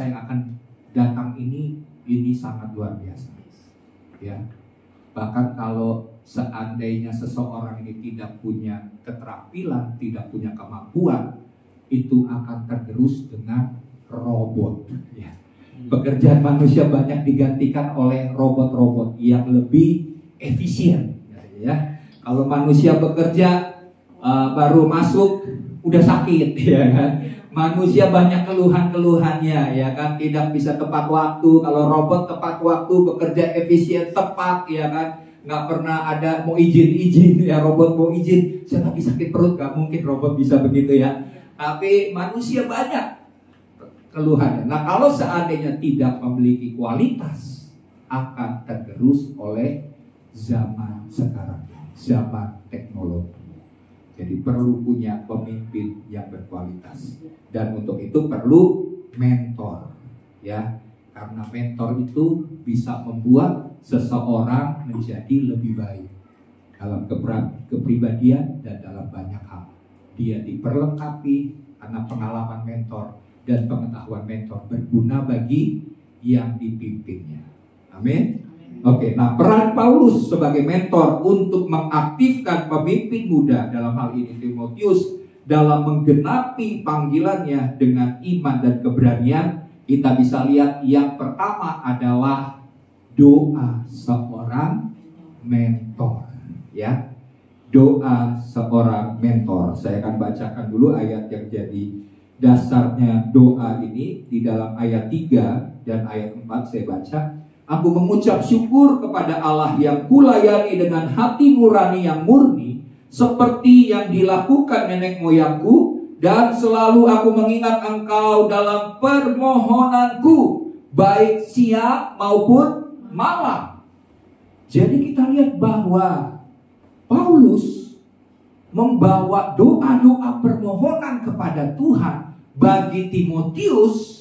Speaker 3: yang akan datang ini sangat luar biasa. Ya. Bahkan kalau seandainya seseorang ini tidak punya keterampilan, tidak punya kemampuan, itu akan tergerus dengan robot. Ya. Pekerjaan manusia banyak digantikan oleh robot-robot yang lebih efisien. Ya. Kalau manusia bekerja baru masuk udah sakit, ya kan? Manusia banyak keluhan-keluhannya, ya kan? Tidak bisa tepat waktu. Kalau robot tepat waktu, bekerja efisien, tepat, ya kan? Nggak pernah ada mau izin, ya robot mau izin. Saya lagi sakit perut, nggak mungkin robot bisa begitu ya. Tapi manusia banyak keluhannya. Nah, kalau seandainya tidak memiliki kualitas, akan tergerus oleh zaman sekarang, zaman teknologi. Jadi perlu punya pemimpin yang berkualitas, dan untuk itu perlu mentor, ya, karena mentor itu bisa membuat seseorang menjadi lebih baik dalam kepribadian dan dalam banyak hal. Dia diperlengkapi karena pengalaman mentor dan pengetahuan mentor berguna bagi yang dipimpinnya. Amin. Oke, nah peran Paulus sebagai mentor untuk mengaktifkan pemimpin muda, dalam hal ini Timotius, dalam menggenapi panggilannya dengan iman dan keberanian, kita bisa lihat yang pertama adalah doa seorang mentor, ya. Doa seorang mentor. Saya akan bacakan dulu ayat yang jadi dasarnya doa ini di dalam ayat 3 dan ayat 4 saya baca. Aku mengucap syukur kepada Allah yang kulayani dengan hati nurani yang murni, seperti yang dilakukan nenek moyangku, dan selalu aku mengingat Engkau dalam permohonanku, baik siang maupun malam. Jadi kita lihat bahwa Paulus membawa doa-doa permohonan kepada Tuhan bagi Timotius.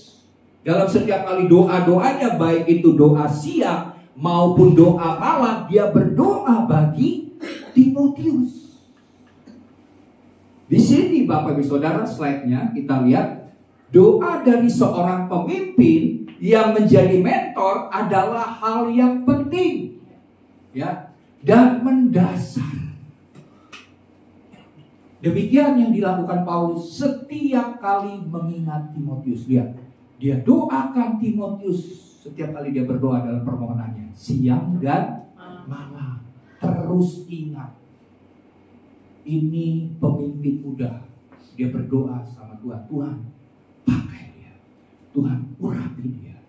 Speaker 3: Dalam setiap kali doa-doanya, baik itu doa siang maupun doa malam, dia berdoa bagi Timotius. Di sini Bapak Ibu Saudara, slide-nya kita lihat doa dari seorang pemimpin yang menjadi mentor adalah hal yang penting, ya, dan mendasar. Demikian yang dilakukan Paulus setiap kali mengingat Timotius. Lihat, dia doakan Timotius setiap kali dia berdoa dalam permohonannya, siang dan malam. Terus ingat, ini pemimpin muda. Dia berdoa sama Tuhan, Tuhan pakai dia, Tuhan urapi dia,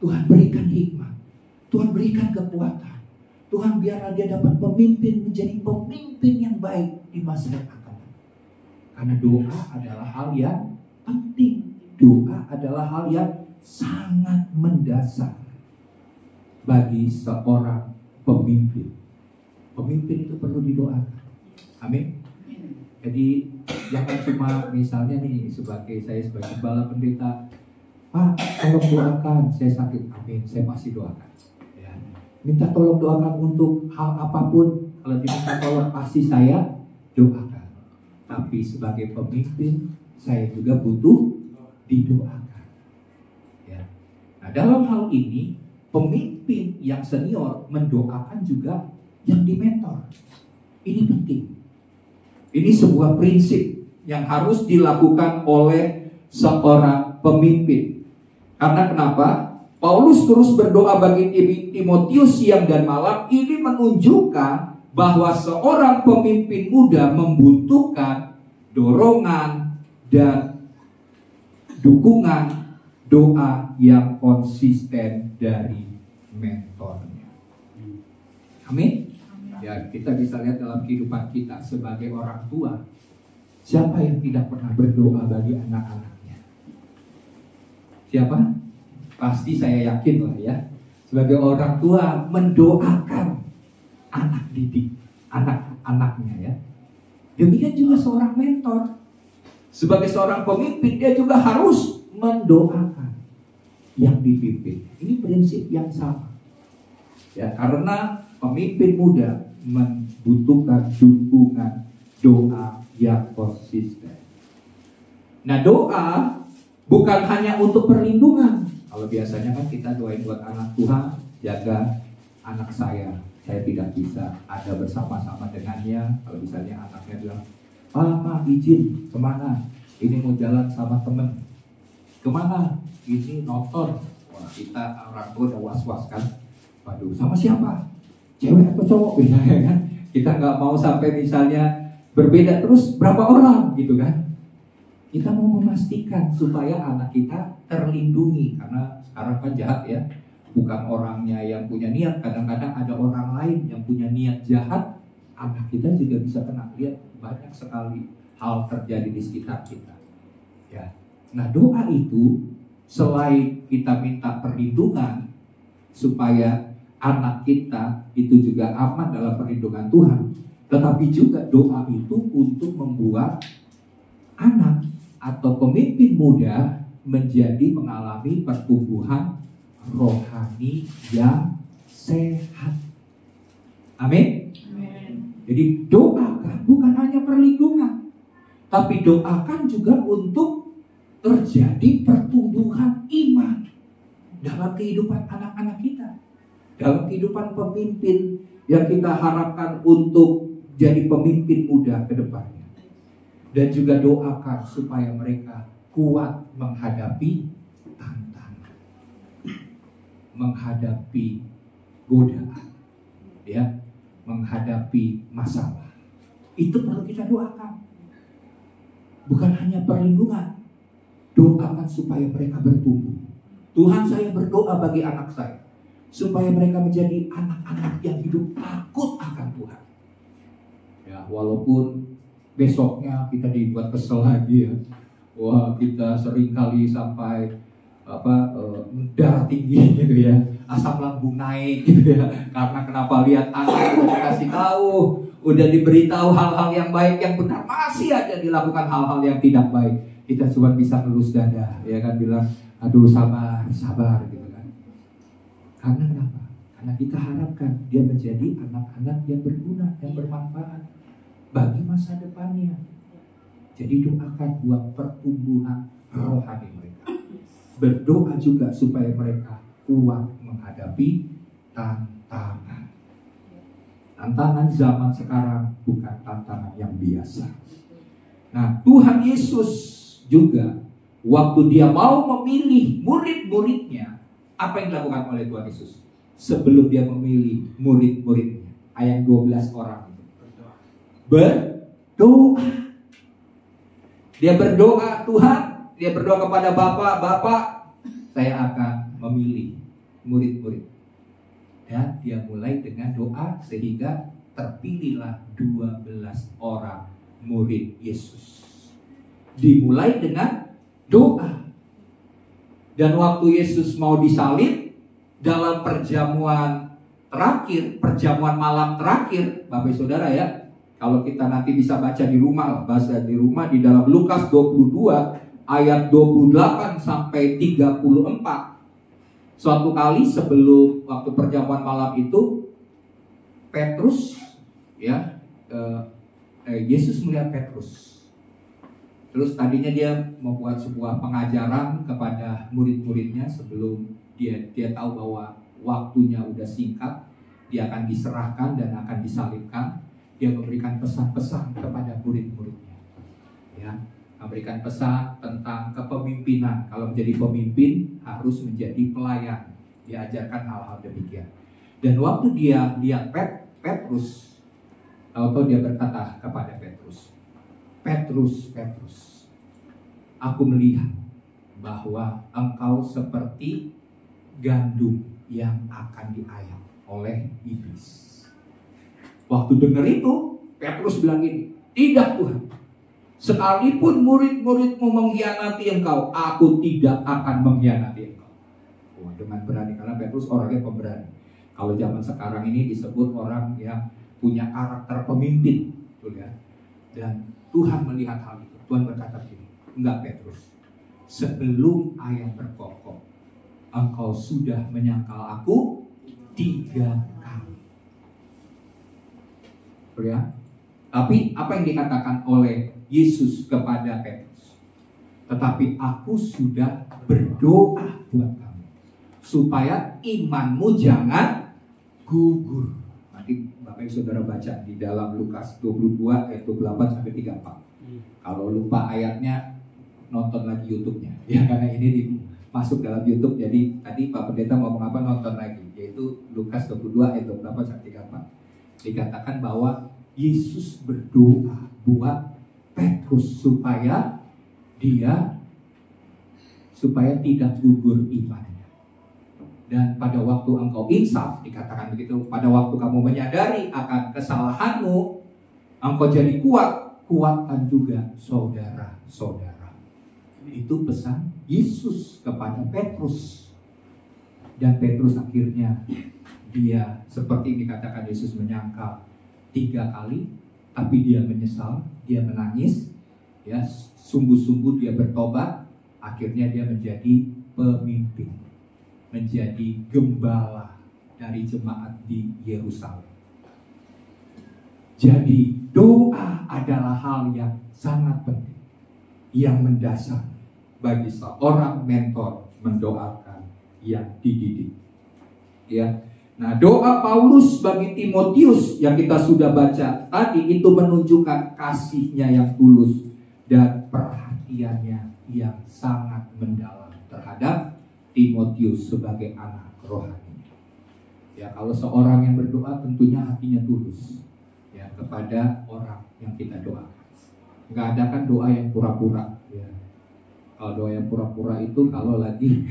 Speaker 3: Tuhan berikan hikmat, Tuhan berikan kekuatan, Tuhan biarlah dia dapat memimpin, menjadi pemimpin yang baik di masa yang akan datang. Karena doa adalah hal yang penting. Doa adalah hal yang sangat mendasar bagi seorang pemimpin. Pemimpin itu perlu didoakan. Amin. Jadi jangan cuma misalnya nih, saya sebagai kepala pendeta, Pak, tolong doakan, saya sakit. Amin, saya pasti doakan. Ya. Minta tolong doakan untuk hal apapun. Kalau diminta tolong pasti saya doakan. Tapi sebagai pemimpin, saya juga butuh didoakan, ya. Nah, dalam hal ini pemimpin yang senior mendoakan juga yang dimentor. Ini penting. Ini sebuah prinsip yang harus dilakukan oleh seorang pemimpin. Karena kenapa? Paulus terus berdoa bagi Timotius siang dan malam. Ini menunjukkan bahwa seorang pemimpin muda membutuhkan dorongan dan dukungan doa yang konsisten dari mentornya. Amin. Ya, kita bisa lihat dalam kehidupan kita sebagai orang tua, siapa yang tidak pernah berdoa bagi anak-anaknya? Siapa? Pasti saya yakin lah ya. Sebagai orang tua mendoakan anak didik, anak-anaknya ya. Demikian juga seorang mentor. Sebagai seorang pemimpin, dia juga harus mendoakan yang dipimpin. Ini prinsip yang sama. Ya, karena pemimpin muda membutuhkan dukungan doa yang konsisten. Nah, doa bukan hanya untuk perlindungan. Kalau biasanya kan kita doain buat anak, Tuhan jaga anak saya tidak bisa ada bersama-sama dengannya. Kalau misalnya anaknya bilang, Ma izin kemana? Ini mau jalan sama temen. Kemana? Ini nonton. Wah, kita orang tua udah was-was kan. Waduh, sama siapa? Cewek atau cowok? Misalnya kan. Kita nggak mau sampai misalnya berbeda terus berapa orang gitu kan. Kita mau memastikan supaya anak kita terlindungi. Karena sekarang kan jahat ya. Bukan orangnya yang punya niat. Kadang-kadang ada orang lain yang punya niat jahat. Anak kita juga bisa kena. Lihat banyak sekali hal terjadi di sekitar kita. Ya. Nah, doa itu selain kita minta perlindungan supaya anak kita itu juga aman dalam perlindungan Tuhan, tetapi juga doa itu untuk membuat anak atau pemimpin muda menjadi mengalami pertumbuhan rohani yang sehat. Amin. Jadi doakan bukan hanya perlindungan, tapi doakan juga untuk terjadi pertumbuhan iman dalam kehidupan anak-anak kita, dalam kehidupan pemimpin yang kita harapkan untuk jadi pemimpin muda ke depannya. Dan juga doakan supaya mereka kuat menghadapi tantangan, menghadapi godaan, ya, menghadapi masalah. Itu perlu kita doakan. Bukan hanya perlindungan, doakan supaya mereka bertumbuh. Tuhan, saya berdoa bagi anak saya supaya mereka menjadi anak-anak yang hidup takut akan Tuhan. Ya, walaupun besoknya kita dibuat kesel lagi ya. Wah, kita sering kali sampai darah tinggi gitu ya, asam lambung naik gitu ya. Karena kenapa? Lihat anak udah dikasih tahu, udah diberitahu hal-hal yang baik yang benar, masih aja dilakukan hal-hal yang tidak baik. Kita cuma bisa ngelus dada, ya kan, bilang aduh sabar gitu kan. Karena kenapa? Karena kita harapkan dia menjadi anak-anak yang berguna, yang bermanfaat bagi masa depannya. Jadi doakan buat pertumbuhan rohani mereka. Berdoa juga supaya mereka kuat menghadapi tantangan. Tantangan zaman sekarang bukan tantangan yang biasa. Nah, Tuhan Yesus juga waktu dia mau memilih murid-muridnya, apa yang dilakukan oleh Tuhan Yesus? Sebelum dia memilih murid-muridnya, ayat 12 orang itu berdoa. Dia berdoa, Tuhan, dia berdoa kepada Bapak, saya akan memilih murid-murid. Dan dia mulai dengan doa sehingga terpilihlah 12 orang murid Yesus. Dimulai dengan doa. Dan waktu Yesus mau disalib, dalam perjamuan terakhir, perjamuan malam terakhir, Bapak Saudara ya, kalau kita nanti bisa baca di rumah, bahasa di rumah di dalam Lukas 22 ayat 28 sampai 34. Suatu kali sebelum waktu perjamuan malam itu, Petrus ya, Yesus melihat Petrus. Terus tadinya dia membuat sebuah pengajaran kepada murid-muridnya sebelum dia tahu bahwa waktunya udah singkat, dia akan diserahkan dan akan disalibkan. Dia memberikan pesan-pesan kepada murid-muridnya, ya, memberikan pesan tentang kepemimpinan. Kalau menjadi pemimpin harus menjadi pelayan. Diajarkan hal-hal demikian. Dan waktu dia lihat Petrus, atau dia berkata kepada Petrus, Petrus, aku melihat bahwa engkau seperti gandum yang akan diayak oleh iblis. Waktu dengar itu, Petrus bilang gini, tidak Tuhan, sekalipun murid-muridmu mengkhianati engkau, aku tidak akan mengkhianati engkau. Wah, dengan berani, karena Petrus orangnya pemberani. Kalau zaman sekarang ini disebut orang yang punya karakter pemimpin, betul ya. Dan Tuhan melihat hal itu. Tuhan berkata gini, enggak Petrus, sebelum ayam berkokok, engkau sudah menyangkal aku 3 kali. Ya. Tapi apa yang dikatakan oleh Yesus kepada Petrus? Tetapi aku sudah berdoa buat kamu supaya imanmu jangan gugur. Nanti Bapak Ibu Saudara baca di dalam Lukas 22 ayat 28 sampai 34. Kalau lupa ayatnya, nonton lagi YouTube-nya. Ya, karena ini masuk dalam YouTube. Jadi tadi Pak Pendeta mau mengapa nonton lagi, yaitu Lukas 22 ayat 28 sampai 34. Dikatakan bahwa Yesus berdoa buat Petrus supaya tidak gugur imannya. Dan pada waktu engkau insaf, dikatakan begitu, pada waktu kamu menyadari akan kesalahanmu, engkau jadi kuat, kuatkan juga saudara-saudara. Itu pesan Yesus kepada Petrus. Dan Petrus akhirnya dia seperti dikatakan Yesus menyangkal 3 kali, tapi dia menyesal, dia menangis, ya, sungguh-sungguh dia bertobat, akhirnya dia menjadi pemimpin, menjadi gembala dari jemaat di Yerusalem. Jadi doa adalah hal yang sangat penting, yang mendasar bagi seorang mentor mendoakan yang dididik. Ya. Nah, doa Paulus bagi Timotius yang kita sudah baca tadi itu menunjukkan kasihnya yang tulus dan perhatiannya yang sangat mendalam terhadap Timotius sebagai anak rohani. Ya, kalau seorang yang berdoa tentunya hatinya tulus ya kepada orang yang kita doakan. Nggak ada kan doa yang pura-pura. Ya. Kalau doa yang pura-pura itu kalau lagi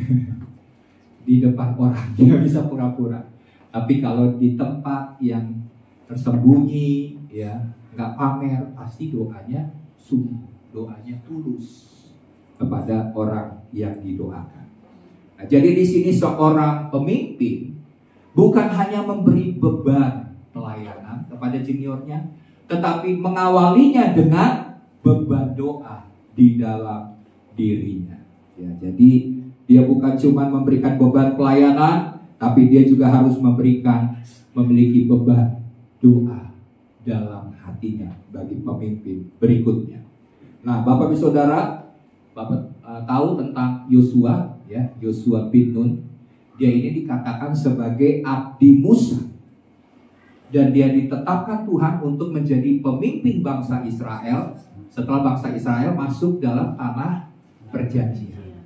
Speaker 3: di depan orang dia bisa pura-pura. Tapi kalau di tempat yang tersembunyi, ya nggak pamer, pasti doanya sungguh, doanya tulus kepada orang yang didoakan. Nah, jadi di sini seorang pemimpin bukan hanya memberi beban pelayanan kepada juniornya, tetapi mengawalinya dengan beban doa di dalam dirinya. Ya, jadi dia bukan cuma memberikan beban pelayanan, tapi dia juga harus memiliki beban doa dalam hatinya bagi pemimpin berikutnya. Nah, Bapak Ibu Saudara, Bapak tahu tentang Yosua, ya, Yosua bin Nun. Dia ini dikatakan sebagai abdi Musa, dan dia ditetapkan Tuhan untuk menjadi pemimpin bangsa Israel setelah bangsa Israel masuk dalam tanah perjanjian.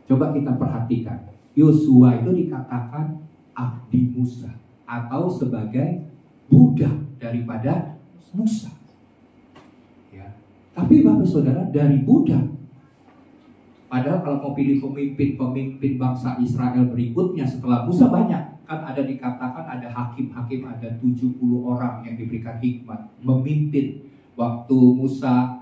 Speaker 3: Coba kita perhatikan, Yosua itu dikatakan abdi Musa atau sebagai budak daripada Musa. Ya. Tapi Bapak Saudara, dari budak, padahal kalau mau pilih pemimpin bangsa Israel berikutnya setelah Musa banyak, kan ada dikatakan ada hakim-hakim, ada 70 orang yang diberikan hikmat memimpin. Waktu Musa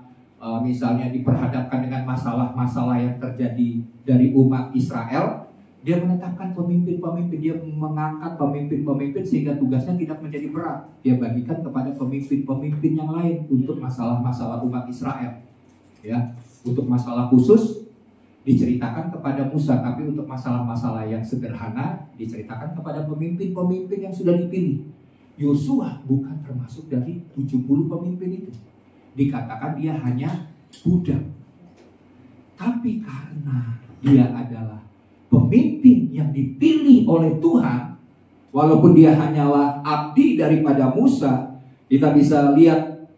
Speaker 3: misalnya diperhadapkan dengan masalah-masalah yang terjadi dari umat Israel, dia menetapkan pemimpin-pemimpin, dia mengangkat pemimpin-pemimpin sehingga tugasnya tidak menjadi berat. Dia bagikan kepada pemimpin-pemimpin yang lain untuk masalah-masalah umat Israel. Ya, untuk masalah khusus diceritakan kepada Musa, tapi untuk masalah-masalah yang sederhana diceritakan kepada pemimpin-pemimpin yang sudah dipilih. Yosua bukan termasuk dari 70 pemimpin itu. Dikatakan dia hanya budak. Tapi karena dia adalah pemimpin yang dipilih oleh Tuhan, walaupun dia hanyalah abdi daripada Musa, kita bisa lihat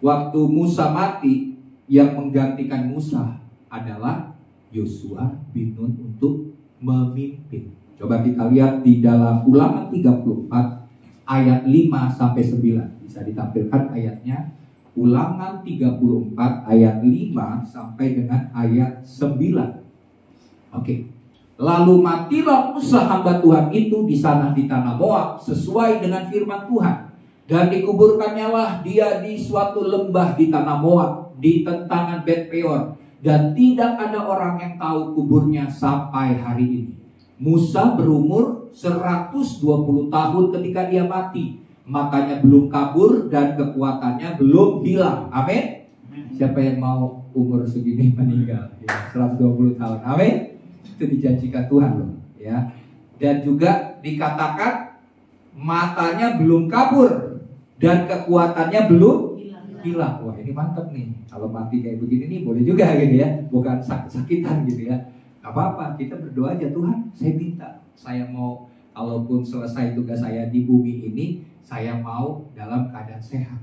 Speaker 3: waktu Musa mati, yang menggantikan Musa adalah Yosua bin Nun untuk memimpin. Coba kita lihat di dalam Ulangan 34 ayat 5 sampai 9. Bisa ditampilkan ayatnya. Ulangan 34 ayat 5 sampai dengan ayat 9. Oke. Lalu matilah Musa hamba Tuhan itu di sana di tanah Moab sesuai dengan firman Tuhan, dan dikuburkannya lah dia di suatu lembah di tanah Moab di tentangan Bet Peor, dan tidak ada orang yang tahu kuburnya sampai hari ini. Musa berumur 120 tahun ketika dia mati, matanya belum kabur dan kekuatannya belum hilang. Amin. Siapa yang mau umur segini meninggal? Ya, 120 tahun. Amin. Itu dijanjikan Tuhan loh, ya. Dan juga dikatakan matanya belum kabur dan kekuatannya belum hilang. Wah, ini mantap nih. Kalau mati kayak begini nih boleh juga gitu ya. Bukan sakit-sakitan gitu ya. Gak apa-apa, kita berdoa aja, Tuhan saya minta, saya mau kalaupun selesai tugas saya di bumi ini, saya mau dalam keadaan sehat.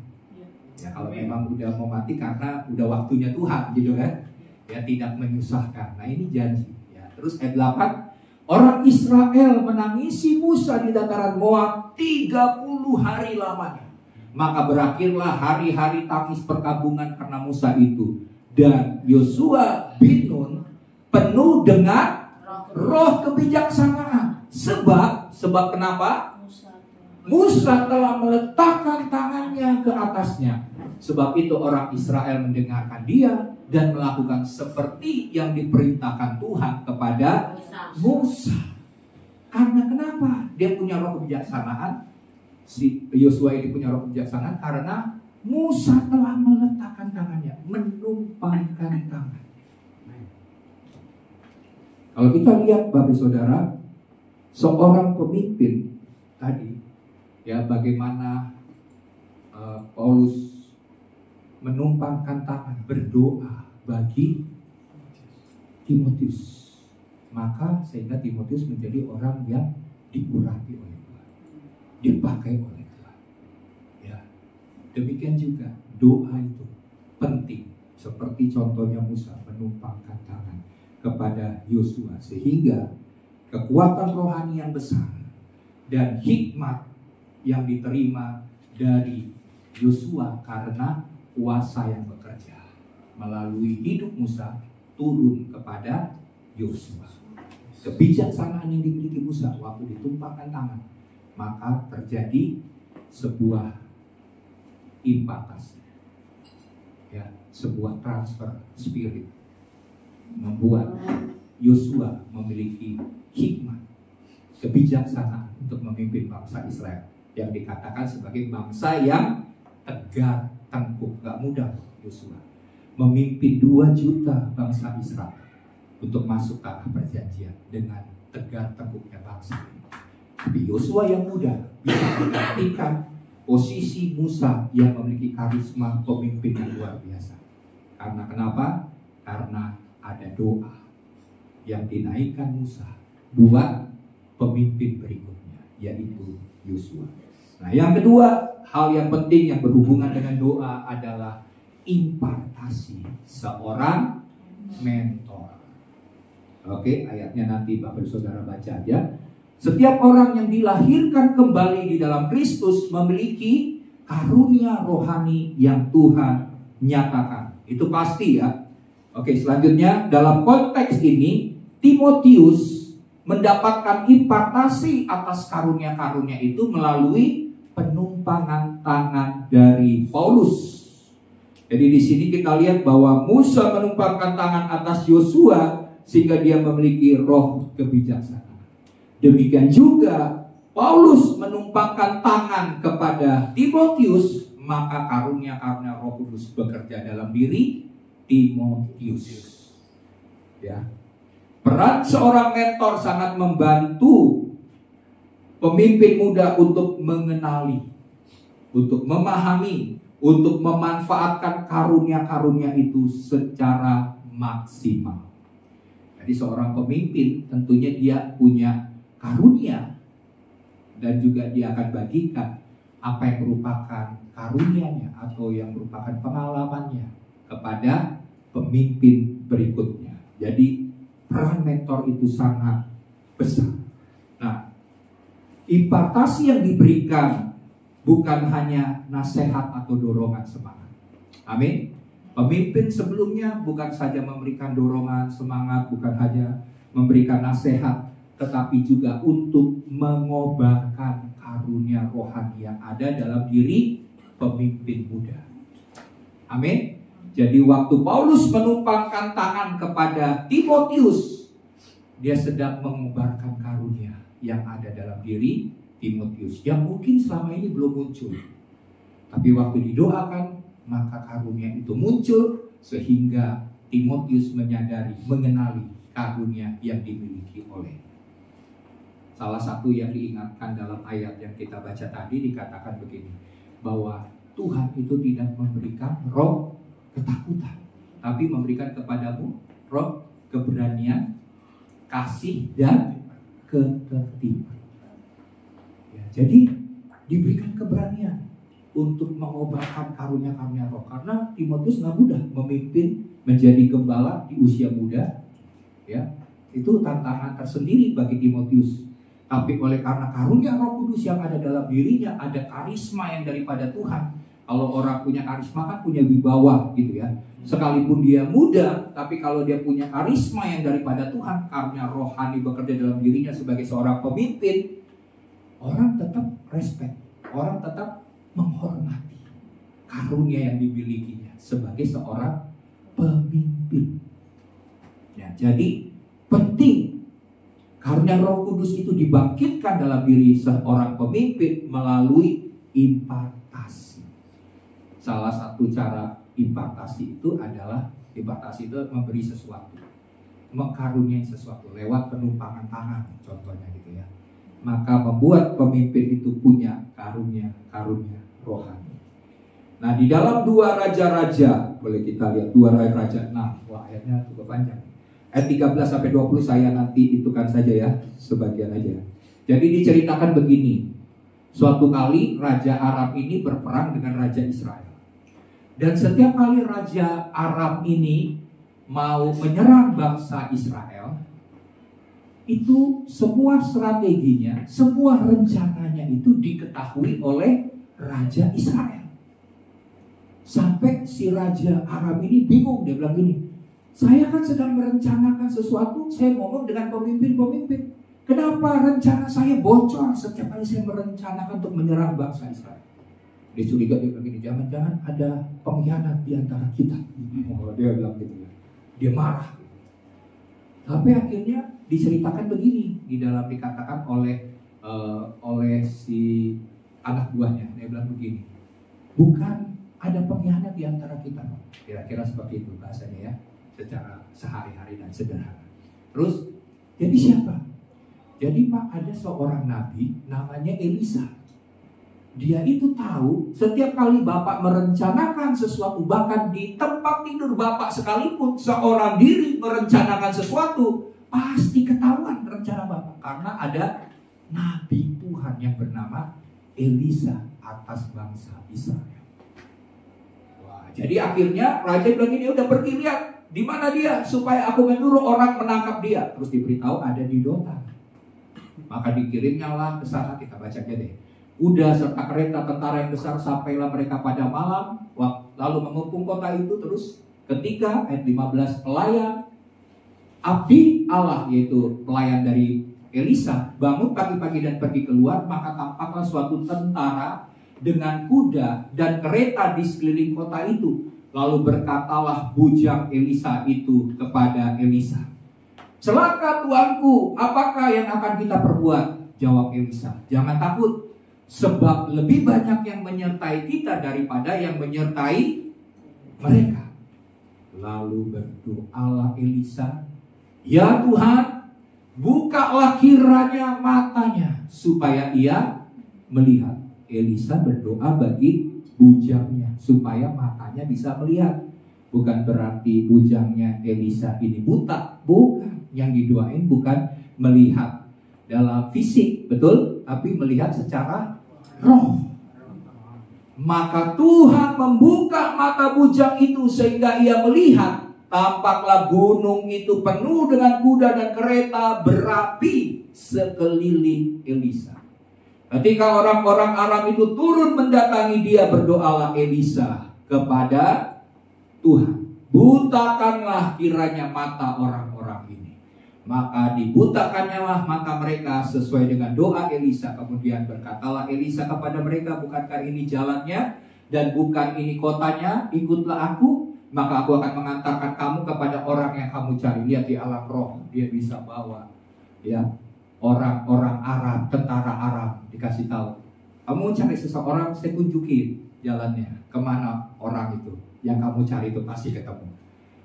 Speaker 3: Ya kalau memang udah mau mati karena udah waktunya Tuhan gitu kan. Ya tidak menyusahkan. Nah ini janji. Ya, terus ayat 8, orang Israel menangisi Musa di dataran Moab 30 hari lamanya. Maka berakhirlah hari-hari tangis perkabungan karena Musa itu. Dan Yosua bin Nun penuh dengan roh kebijaksanaan. Sebab kenapa? Musa telah meletakkan tangannya ke atasnya. Sebab itu orang Israel mendengarkan dia dan melakukan seperti yang diperintahkan Tuhan kepada Musa. Karena kenapa? Dia punya roh kebijaksanaan. Si Yosua ini punya roh kebijaksanaan karena Musa telah meletakkan tangannya, menumpangkan tangan. Kalau kita lihat Bapak Saudara, seorang pemimpin tadi, ya bagaimana Paulus menumpangkan tangan berdoa bagi Timotius, maka sehingga Timotius menjadi orang yang diurapi oleh Tuhan, dipakai oleh Tuhan. Ya, demikian juga doa itu penting, seperti contohnya Musa menumpangkan tangan kepada Yosua, sehingga kekuatan rohani yang besar dan hikmat yang diterima dari Yosua karena kuasa yang bekerja melalui hidup Musa turun kepada Yosua. Kebijaksanaan yang dimiliki Musa waktu ditumpangkan tangan, maka terjadi sebuah impartasi, ya, sebuah transfer spirit, membuat Yosua memiliki hikmat, kebijaksanaan untuk memimpin bangsa Israel yang dikatakan sebagai bangsa yang tegar tengkuk. Gak mudah Yosua memimpin 2 juta bangsa Israel untuk masuk ke tanah perjanjian dengan tegar tengkuknya bangsa ini. Tapi Yosua yang muda bisa menggantikan posisi Musa yang memiliki karisma pemimpin yang luar biasa. Karena kenapa? Karena ada doa yang dinaikkan Musa buat pemimpin berikutnya, yaitu Yosua. Nah, yang kedua, hal yang penting yang berhubungan dengan doa adalah impartasi seorang mentor. Oke, ayatnya nanti Bapak Saudara baca aja. Setiap orang yang dilahirkan kembali di dalam Kristus memiliki karunia rohani yang Tuhan nyatakan. Itu pasti ya. Oke, selanjutnya dalam konteks ini Timotius mendapatkan impartasi atas karunia-karunia itu melalui penumpangan tangan dari Paulus. Jadi di sini kita lihat bahwa Musa menumpangkan tangan atas Yosua sehingga dia memiliki roh kebijaksanaan. Demikian juga Paulus menumpangkan tangan kepada Timotius, maka karunia-karunia Roh Kudus bekerja dalam diri Timotius. Ya. Peran seorang mentor sangat membantu pemimpin muda untuk mengenali, untuk memahami, untuk memanfaatkan karunia-karunia itu secara maksimal. Jadi seorang pemimpin tentunya dia punya karunia dan juga dia akan bagikan apa yang merupakan karunianya atau yang merupakan pengalamannya kepada pemimpin berikutnya. Jadi peran mentor itu sangat besar. Nah, impartasi yang diberikan bukan hanya nasihat atau dorongan semangat. Amin. Pemimpin sebelumnya bukan saja memberikan dorongan semangat, bukan hanya memberikan nasihat, tetapi juga untuk mengobarkan karunia rohani yang ada dalam diri pemimpin muda. Amin. Jadi waktu Paulus menumpangkan tangan kepada Timotius, dia sedang mengobarkan karunia yang ada dalam diri Timotius yang mungkin selama ini belum muncul. Tapi waktu didoakan, maka karunia itu muncul sehingga Timotius menyadari, mengenali karunia yang dimiliki oleh. Salah satu yang diingatkan dalam ayat yang kita baca tadi dikatakan begini, bahwa Tuhan itu tidak memberikan roh ketakutan, tapi memberikan kepadamu roh keberanian, kasih, dan ketertiban. Ya, jadi diberikan keberanian untuk mengobarkan karunia-karunia roh, karena Timotius nggak mudah memimpin menjadi gembala di usia muda. Ya, itu tantangan tersendiri bagi Timotius. Tapi oleh karena karunia Roh Kudus yang ada dalam dirinya, ada karisma yang daripada Tuhan. Kalau orang punya karisma kan punya wibawa gitu ya. Sekalipun dia muda, tapi kalau dia punya karisma yang daripada Tuhan, karunia rohani bekerja dalam dirinya sebagai seorang pemimpin, orang tetap respect, orang tetap menghormati karunia yang dimilikinya sebagai seorang pemimpin. Ya, jadi penting karunia Roh Kudus itu dibangkitkan dalam diri seorang pemimpin melalui impartasi. Salah satu cara impartasi itu adalah memberi sesuatu, mengkaruniai sesuatu lewat penumpangan tangan, contohnya gitu ya. Maka membuat pemimpin itu punya karunia rohani. Nah, di dalam 2 Raja-Raja, boleh kita lihat 2 Raja. Nah, ayatnya cukup panjang. Ayat 13-20 saya nanti itukan saja ya, sebagian aja. Jadi diceritakan begini. Suatu kali Raja Aram ini berperang dengan Raja Israel. Dan setiap kali Raja Aram ini mau menyerang bangsa Israel, itu semua strateginya, semua rencananya itu diketahui oleh Raja Israel. Sampai si Raja Aram ini bingung, dia bilang gini, saya kan sedang merencanakan sesuatu, saya ngomong dengan pemimpin-pemimpin. Kenapa rencana saya bocor setiap kali saya merencanakan untuk menyerang bangsa Israel? Dia curiga, dia bilang gini, jangan-jangan ada pengkhianat di antara kita. Dia bilang gitu ya. Dia marah. Tapi akhirnya diceritakan begini, di dalam dikatakan oleh si anak buahnya. Dia bilang begini, bukan ada pengkhianat di antara kita. Kira-kira seperti itu bahasanya ya, secara sehari-hari dan sederhana. Terus, jadi siapa? Jadi Pak, ada seorang nabi namanya Elisa. Dia itu tahu setiap kali Bapak merencanakan sesuatu, bahkan di tempat tidur Bapak sekalipun, seorang diri merencanakan sesuatu, pasti ketahuan rencana Bapak. Karena ada nabi Tuhan yang bernama Elisa atas bangsa Israel. Wah, jadi akhirnya raja bilang ini, udah pergi lihat di mana dia supaya aku menyuruh orang menangkap dia. Terus diberitahu ada di Dotan. Maka dikirimnya lah ke sana, kita baca aja deh. Kuda serta kereta tentara yang besar sampailah mereka pada malam, lalu mengepung kota itu. Terus ketika ayat 15, pelayan abdi Allah, yaitu pelayan dari Elisa, bangun pagi-pagi dan pergi keluar, maka tampaklah suatu tentara dengan kuda dan kereta di sekeliling kota itu. Lalu berkatalah bujang Elisa itu kepada Elisa, celaka tuanku, apakah yang akan kita perbuat? Jawab Elisa, jangan takut, sebab lebih banyak yang menyertai kita daripada yang menyertai mereka. Lalu berdoalah Elisa, ya Tuhan, bukalah kiranya matanya supaya ia melihat. Elisa berdoa bagi bujangnya supaya matanya bisa melihat. Bukan berarti bujangnya Elisa ini buta, bukan. Yang didoain bukan melihat dalam fisik, betul, tapi melihat secara roh. Maka Tuhan membuka mata bujang itu sehingga ia melihat. Tampaklah gunung itu penuh dengan kuda dan kereta berapi sekeliling Elisa. Ketika orang-orang Aram itu turun mendatangi dia, berdoalah Elisa kepada Tuhan, butakanlah kiranya mata orang-orang ini. Maka dibutakannya lah mata mereka sesuai dengan doa Elisa. Kemudian berkatalah Elisa kepada mereka, bukankah ini jalannya dan bukan ini kotanya? Ikutlah aku, maka aku akan mengantarkan kamu kepada orang yang kamu cari. Lihat di alam roh, dia bisa bawa ya orang-orang Aram, tentara Aram, dikasih tahu, kamu cari seseorang, saya tunjukin jalannya kemana orang itu yang kamu cari itu pasti ketemu.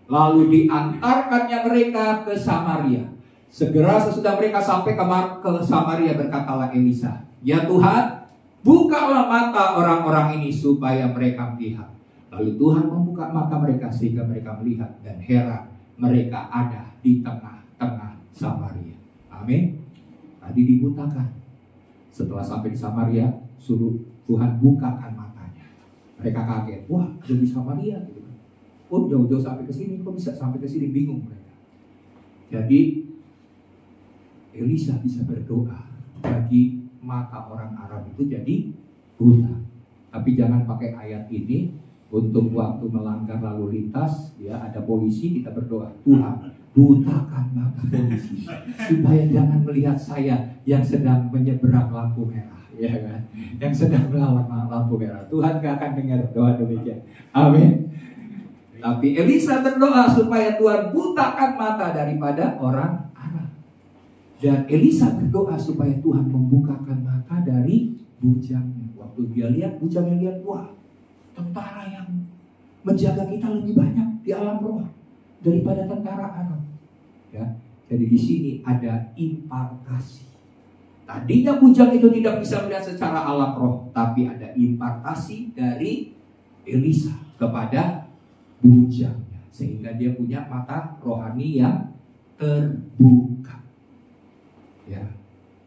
Speaker 3: Lalu diantarkannya mereka ke Samaria. Segera sesudah mereka sampai ke Samaria, berkatalah Elisa, "Ya Tuhan, bukalah mata orang-orang ini supaya mereka melihat." Lalu Tuhan membuka mata mereka sehingga mereka melihat, dan heran, mereka ada di tengah-tengah Samaria. Amin. Tadi dibutakan. Setelah sampai di Samaria, suruh Tuhan bukakan matanya. Mereka kaget, wah ada di Samaria. Oh jauh-jauh sampai ke sini, kok bisa sampai ke sini, bingung mereka. Jadi Elisa bisa berdoa bagi mata orang Arab itu jadi buta. Tapi jangan pakai ayat ini untuk waktu melanggar lalu lintas, ya ada polisi kita berdoa, Tuhan butakan mata polisi supaya jangan melihat saya yang sedang menyeberang lampu merah, ya kan? Yang sedang melawan lampu merah. Tuhan gak akan dengar doa demikian. Amin. Tapi Elisa berdoa supaya Tuhan butakan mata daripada orang Arab. Dan Elisa berdoa supaya Tuhan membukakan mata dari bujangnya. Waktu dia lihat, bujangnya lihat, wah, tentara yang menjaga kita lebih banyak di alam roh daripada tentara Arab. Ya, jadi di sini ada impartasi. Tadinya bujang itu tidak bisa melihat secara alam roh, tapi ada impartasi dari Elisa kepada bujangnya, sehingga dia punya mata rohani yang terbuka. Ya,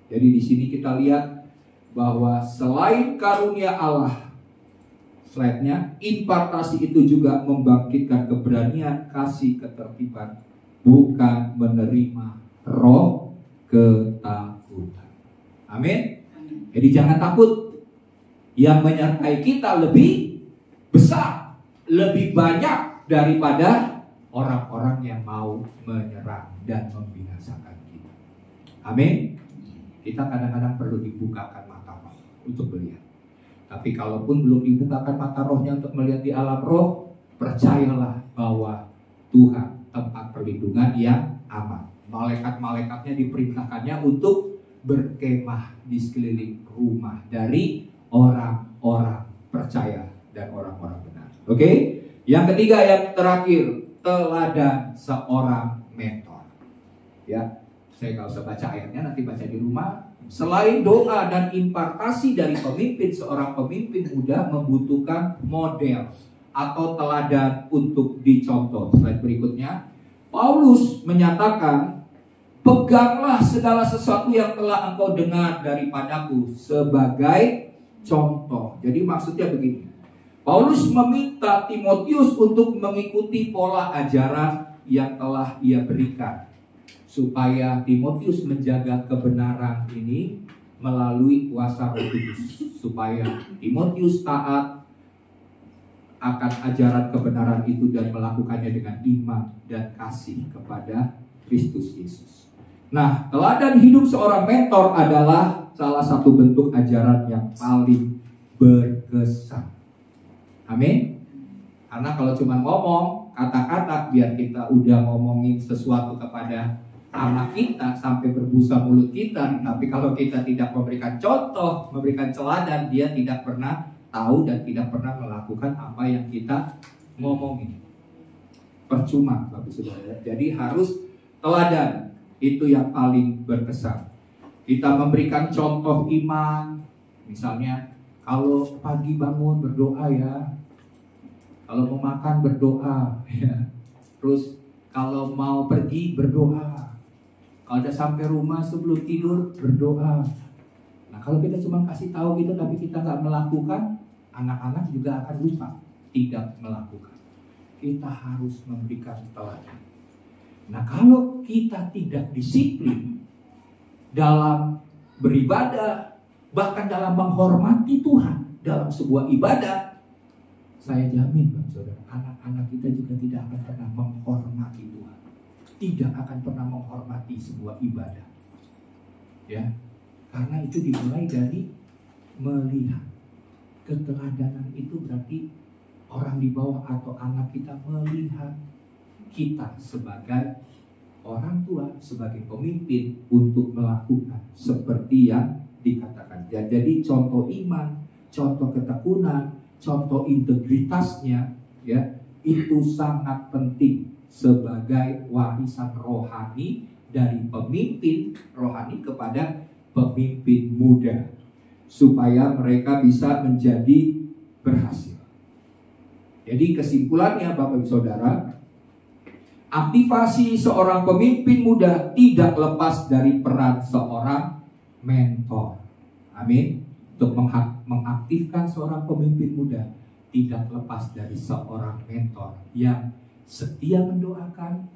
Speaker 3: jadi di sini kita lihat bahwa selain karunia Allah, slide-nya, impartasi itu juga membangkitkan keberanian, kasih, ketertiban, bukan menerima roh ketakutan. Amin. Jadi jangan takut. Yang menyertai kita lebih besar, lebih banyak daripada orang-orang yang mau menyerang dan membinasakan kita. Amin. Kita kadang-kadang perlu dibukakan mata roh untuk melihat. Tapi kalaupun belum dibukakan mata rohnya untuk melihat di alam roh, percayalah bahwa Tuhan tempat perlindungan yang aman. Malaikat-malaikatnya diperintahkannya untuk berkemah di sekeliling rumah dari orang-orang percaya dan orang-orang benar. Oke? Yang ketiga, yang terakhir, teladan seorang mentor. Ya, saya nggak usah baca ayatnya, nanti baca di rumah. Selain doa dan impartasi dari pemimpin, seorang pemimpin muda membutuhkan model atau teladan untuk dicontoh. Slide berikutnya, Paulus menyatakan, peganglah segala sesuatu yang telah engkau dengar daripadaku sebagai contoh. Jadi maksudnya begini, Paulus meminta Timotius untuk mengikuti pola ajaran yang telah ia berikan, supaya Timotius menjaga kebenaran ini melalui kuasa Roh Kudus, supaya Timotius taat akan ajaran kebenaran itu dan melakukannya dengan iman dan kasih kepada Kristus Yesus. Nah, teladan hidup seorang mentor adalah salah satu bentuk ajaran yang paling berkesan. Amin. Karena kalau cuma ngomong kata-kata, biar kita udah ngomongin sesuatu kepada anak kita sampai berbusa mulut kita, tapi kalau kita tidak memberikan contoh, memberikan teladan, dia tidak pernah tahu dan tidak pernah melakukan apa yang kita ngomongin. Percuma, Bapak Saudara. Jadi harus teladan, itu yang paling berkesan. Kita memberikan contoh iman, misalnya kalau pagi bangun berdoa ya, kalau mau makan berdoa ya, terus kalau mau pergi berdoa, kalau udah sampai rumah sebelum tidur berdoa. Nah kalau kita cuma kasih tahu gitu tapi kita nggak melakukan, anak-anak juga akan lupa, tidak melakukan. Kita harus memberikan teladan. Nah kalau kita tidak disiplin dalam beribadah, bahkan dalam menghormati Tuhan dalam sebuah ibadah, saya jamin Bapak Saudara, anak-anak kita juga tidak akan pernah menghormati Tuhan, tidak akan pernah menghormati sebuah ibadah. Ya, karena itu dimulai dari melihat. Keteladanan itu berarti orang di bawah atau anak kita melihat kita sebagai orang tua, sebagai pemimpin untuk melakukan seperti yang dikatakan. Jadi contoh iman, contoh ketekunan, contoh integritasnya, ya itu sangat penting sebagai warisan rohani dari pemimpin rohani kepada pemimpin muda, supaya mereka bisa menjadi berhasil. Jadi kesimpulannya Bapak Ibu Saudara, aktivasi seorang pemimpin muda tidak lepas dari peran seorang mentor. Amin. Untuk mengaktifkan seorang pemimpin muda tidak lepas dari seorang mentor yang setia mendoakan,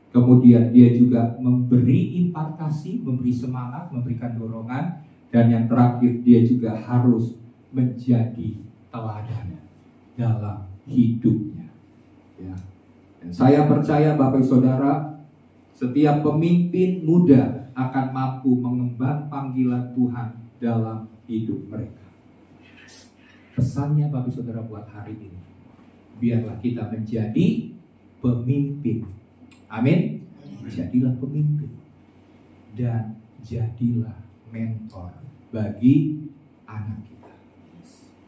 Speaker 3: kemudian dia juga memberi impartasi, memberi semangat, memberikan dorongan, dan yang terakhir dia juga harus menjadi teladan dalam hidupnya. Ya. Dan saya percaya Bapak Ibu Saudara, setiap pemimpin muda akan mampu mengemban panggilan Tuhan dalam hidup mereka. Pesannya Bapak Ibu Saudara buat hari ini, biarlah kita menjadi pemimpin. Amin. Jadilah pemimpin dan jadilah mentor bagi anak kita.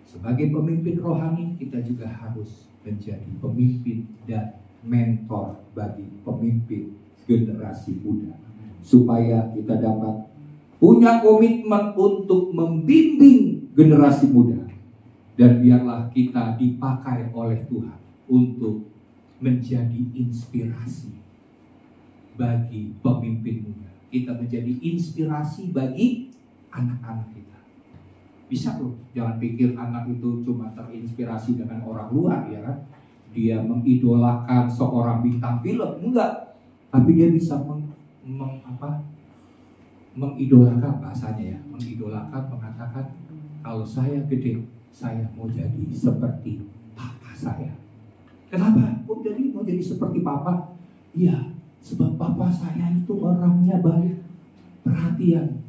Speaker 3: Sebagai pemimpin rohani, kita juga harus menjadi pemimpin dan mentor bagi pemimpin generasi muda, supaya kita dapat punya komitmen untuk membimbing generasi muda, dan biarlah kita dipakai oleh Tuhan untuk menjadi inspirasi bagi pemimpin muda. Kita menjadi inspirasi bagi anak-anak kita. Bisa loh, jangan pikir anak itu cuma terinspirasi dengan orang luar, ya kan? Dia mengidolakan seorang bintang film, enggak. Tapi dia bisa mengidolakan, bahasanya ya, mengidolakan, mengatakan, kalau saya gede, saya mau jadi seperti papa saya. Kenapa? Mau jadi seperti papa? Iya, sebab papa saya itu orangnya baik, perhatian.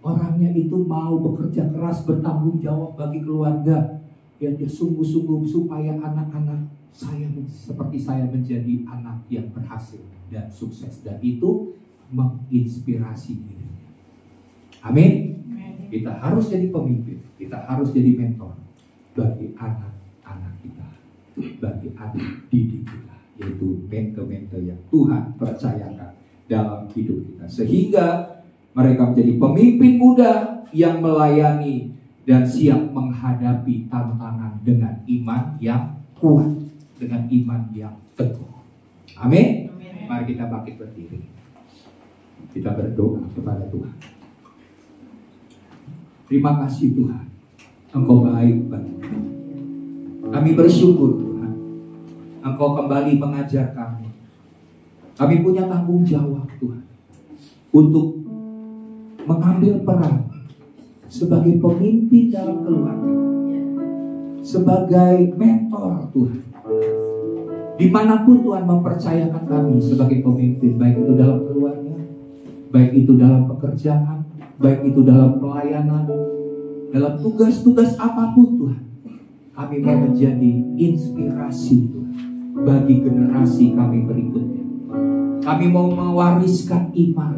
Speaker 3: Orangnya itu mau bekerja keras, bertanggung jawab bagi keluarga. Ya, dia sungguh-sungguh supaya anak-anak saya seperti saya menjadi anak yang berhasil dan sukses. Dan itu menginspirasi dirinya. Amin. Kita harus jadi pemimpin. Kita harus jadi mentor bagi anak-anak kita, bagi adik didik kita, yaitu mentor-mentor yang Tuhan percayakan dalam hidup kita, sehingga mereka menjadi pemimpin muda yang melayani dan siap menghadapi tantangan dengan iman yang kuat, dengan iman yang teguh. Amin. Mari kita bangkit berdiri. Kita berdoa kepada Tuhan. Terima kasih Tuhan, Engkau baik bagi kami. Kami bersyukur Tuhan, Engkau kembali mengajar kami. Kami punya tanggung jawab Tuhan untuk mengambil peran sebagai pemimpin dalam keluarga, sebagai mentor Tuhan. Dimanapun Tuhan mempercayakan kami sebagai pemimpin, baik itu dalam keluarga, baik itu dalam pekerjaan, baik itu dalam pelayanan, dalam tugas-tugas apapun Tuhan, kami mau menjadi inspirasi Tuhan bagi generasi kami berikutnya. Kami mau mewariskan iman,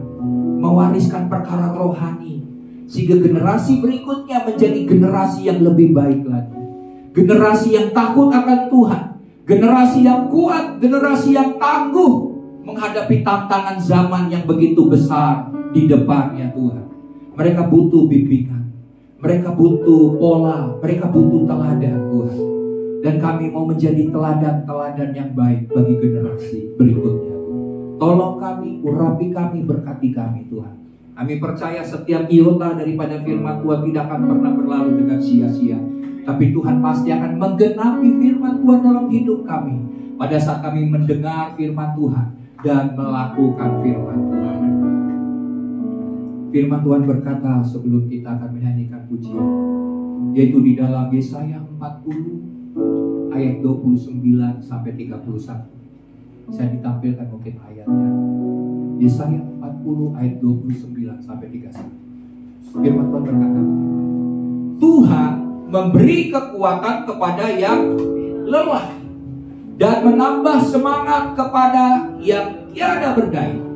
Speaker 3: mewariskan perkara rohani, sehingga generasi berikutnya menjadi generasi yang lebih baik lagi, generasi yang takut akan Tuhan, generasi yang kuat, generasi yang tangguh menghadapi tantangan zaman yang begitu besar di depannya Tuhan. Mereka butuh bimbingan, mereka butuh pola, mereka butuh teladan Tuhan. Dan kami mau menjadi teladan-teladan yang baik bagi generasi berikutnya. Tolong kami, urapi kami, berkati kami Tuhan. Kami percaya setiap iota daripada firman Tuhan tidak akan pernah berlalu dengan sia-sia. Tapi Tuhan pasti akan menggenapi firman Tuhan dalam hidup kami pada saat kami mendengar firman Tuhan dan melakukan firman Tuhan. Firman Tuhan berkata sebelum kita akan menyanyikan pujian, yaitu di dalam Yesaya 40 ayat 29 sampai 31. Saya ditampilkan mungkin ayatnya. Yesaya 40 ayat 29 sampai 31. Firman Tuhan berkata, Tuhan memberi kekuatan kepada yang lelah dan menambah semangat kepada yang tiada berdaya.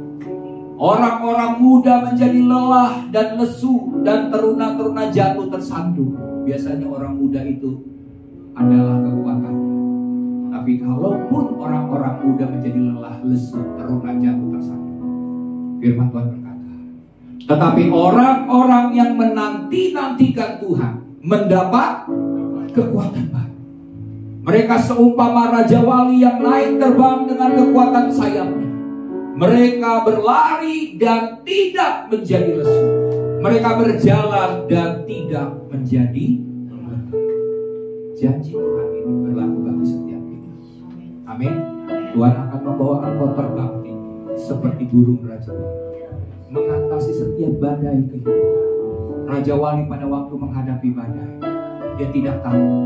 Speaker 3: Orang-orang muda menjadi lelah dan lesu, dan teruna-teruna jatuh tersandung. Biasanya orang muda itu adalah kekuatannya. Tapi kalaupun orang-orang muda menjadi lelah, lesu, teruna, jatuh tersandung, Firman Tuhan berkata, tetapi orang-orang yang menanti-nantikan Tuhan mendapat kekuatan baru. Mereka seumpama raja wali yang naik terbang dengan kekuatan sayapnya. Mereka berlari dan tidak menjadi lesu. Mereka berjalan dan tidak menjadi lelah. Janji Tuhan ini berlaku bagi setiap kita. Amin. Tuhan akan membawa engkau terbang tinggi seperti burung raja wali, mengatasi setiap badai kehidupan. Raja wali pada waktu menghadapi badai, dia tidak takut,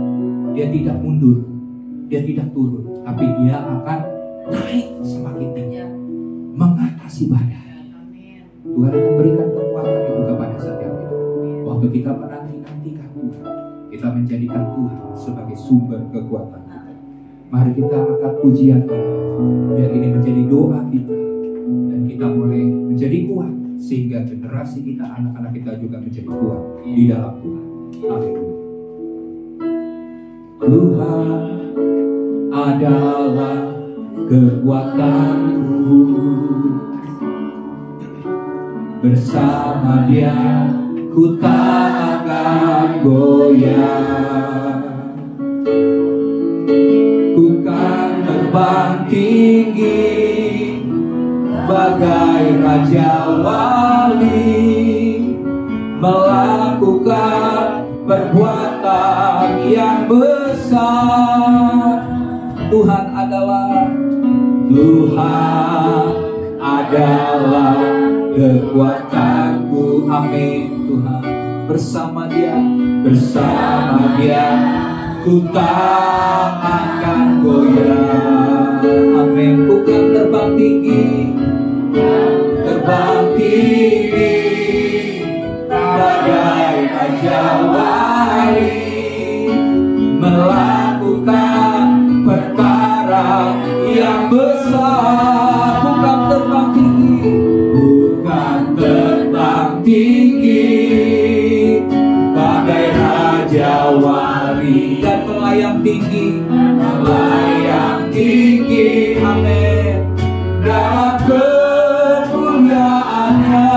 Speaker 3: dia tidak mundur, dia tidak turun, tapi dia akan naik semakin tinggi, mengatasi badai. Tuhan akan berikan kekuatan itu kepada setiap kita. Waktu kita menanti-nantikan Tuhan, kita menjadikan Tuhan sebagai sumber kekuatan kita. Mari kita angkat pujian ini, biar ini menjadi doa kita, dan kita boleh menjadi kuat, sehingga generasi kita, anak-anak kita juga menjadi kuat di dalam Tuhan. Haleluya. Tuhan adalah kekuatanku, bersama Dia ku tak akan goyah. Ku kan terbang tinggi bagai raja wali, melakukan perbuatan yang besar. Tuhan adalah kekuatanku. Amin. Tuhan bersama Dia ku tak akan goyah. Amin. Ku kan terbang tinggi bagai raja wali, melakukan perkara yang besar. Bukan terbang tinggi bagai raja wali, dan melayang tinggi. Amin. Dalam kemuliaannya,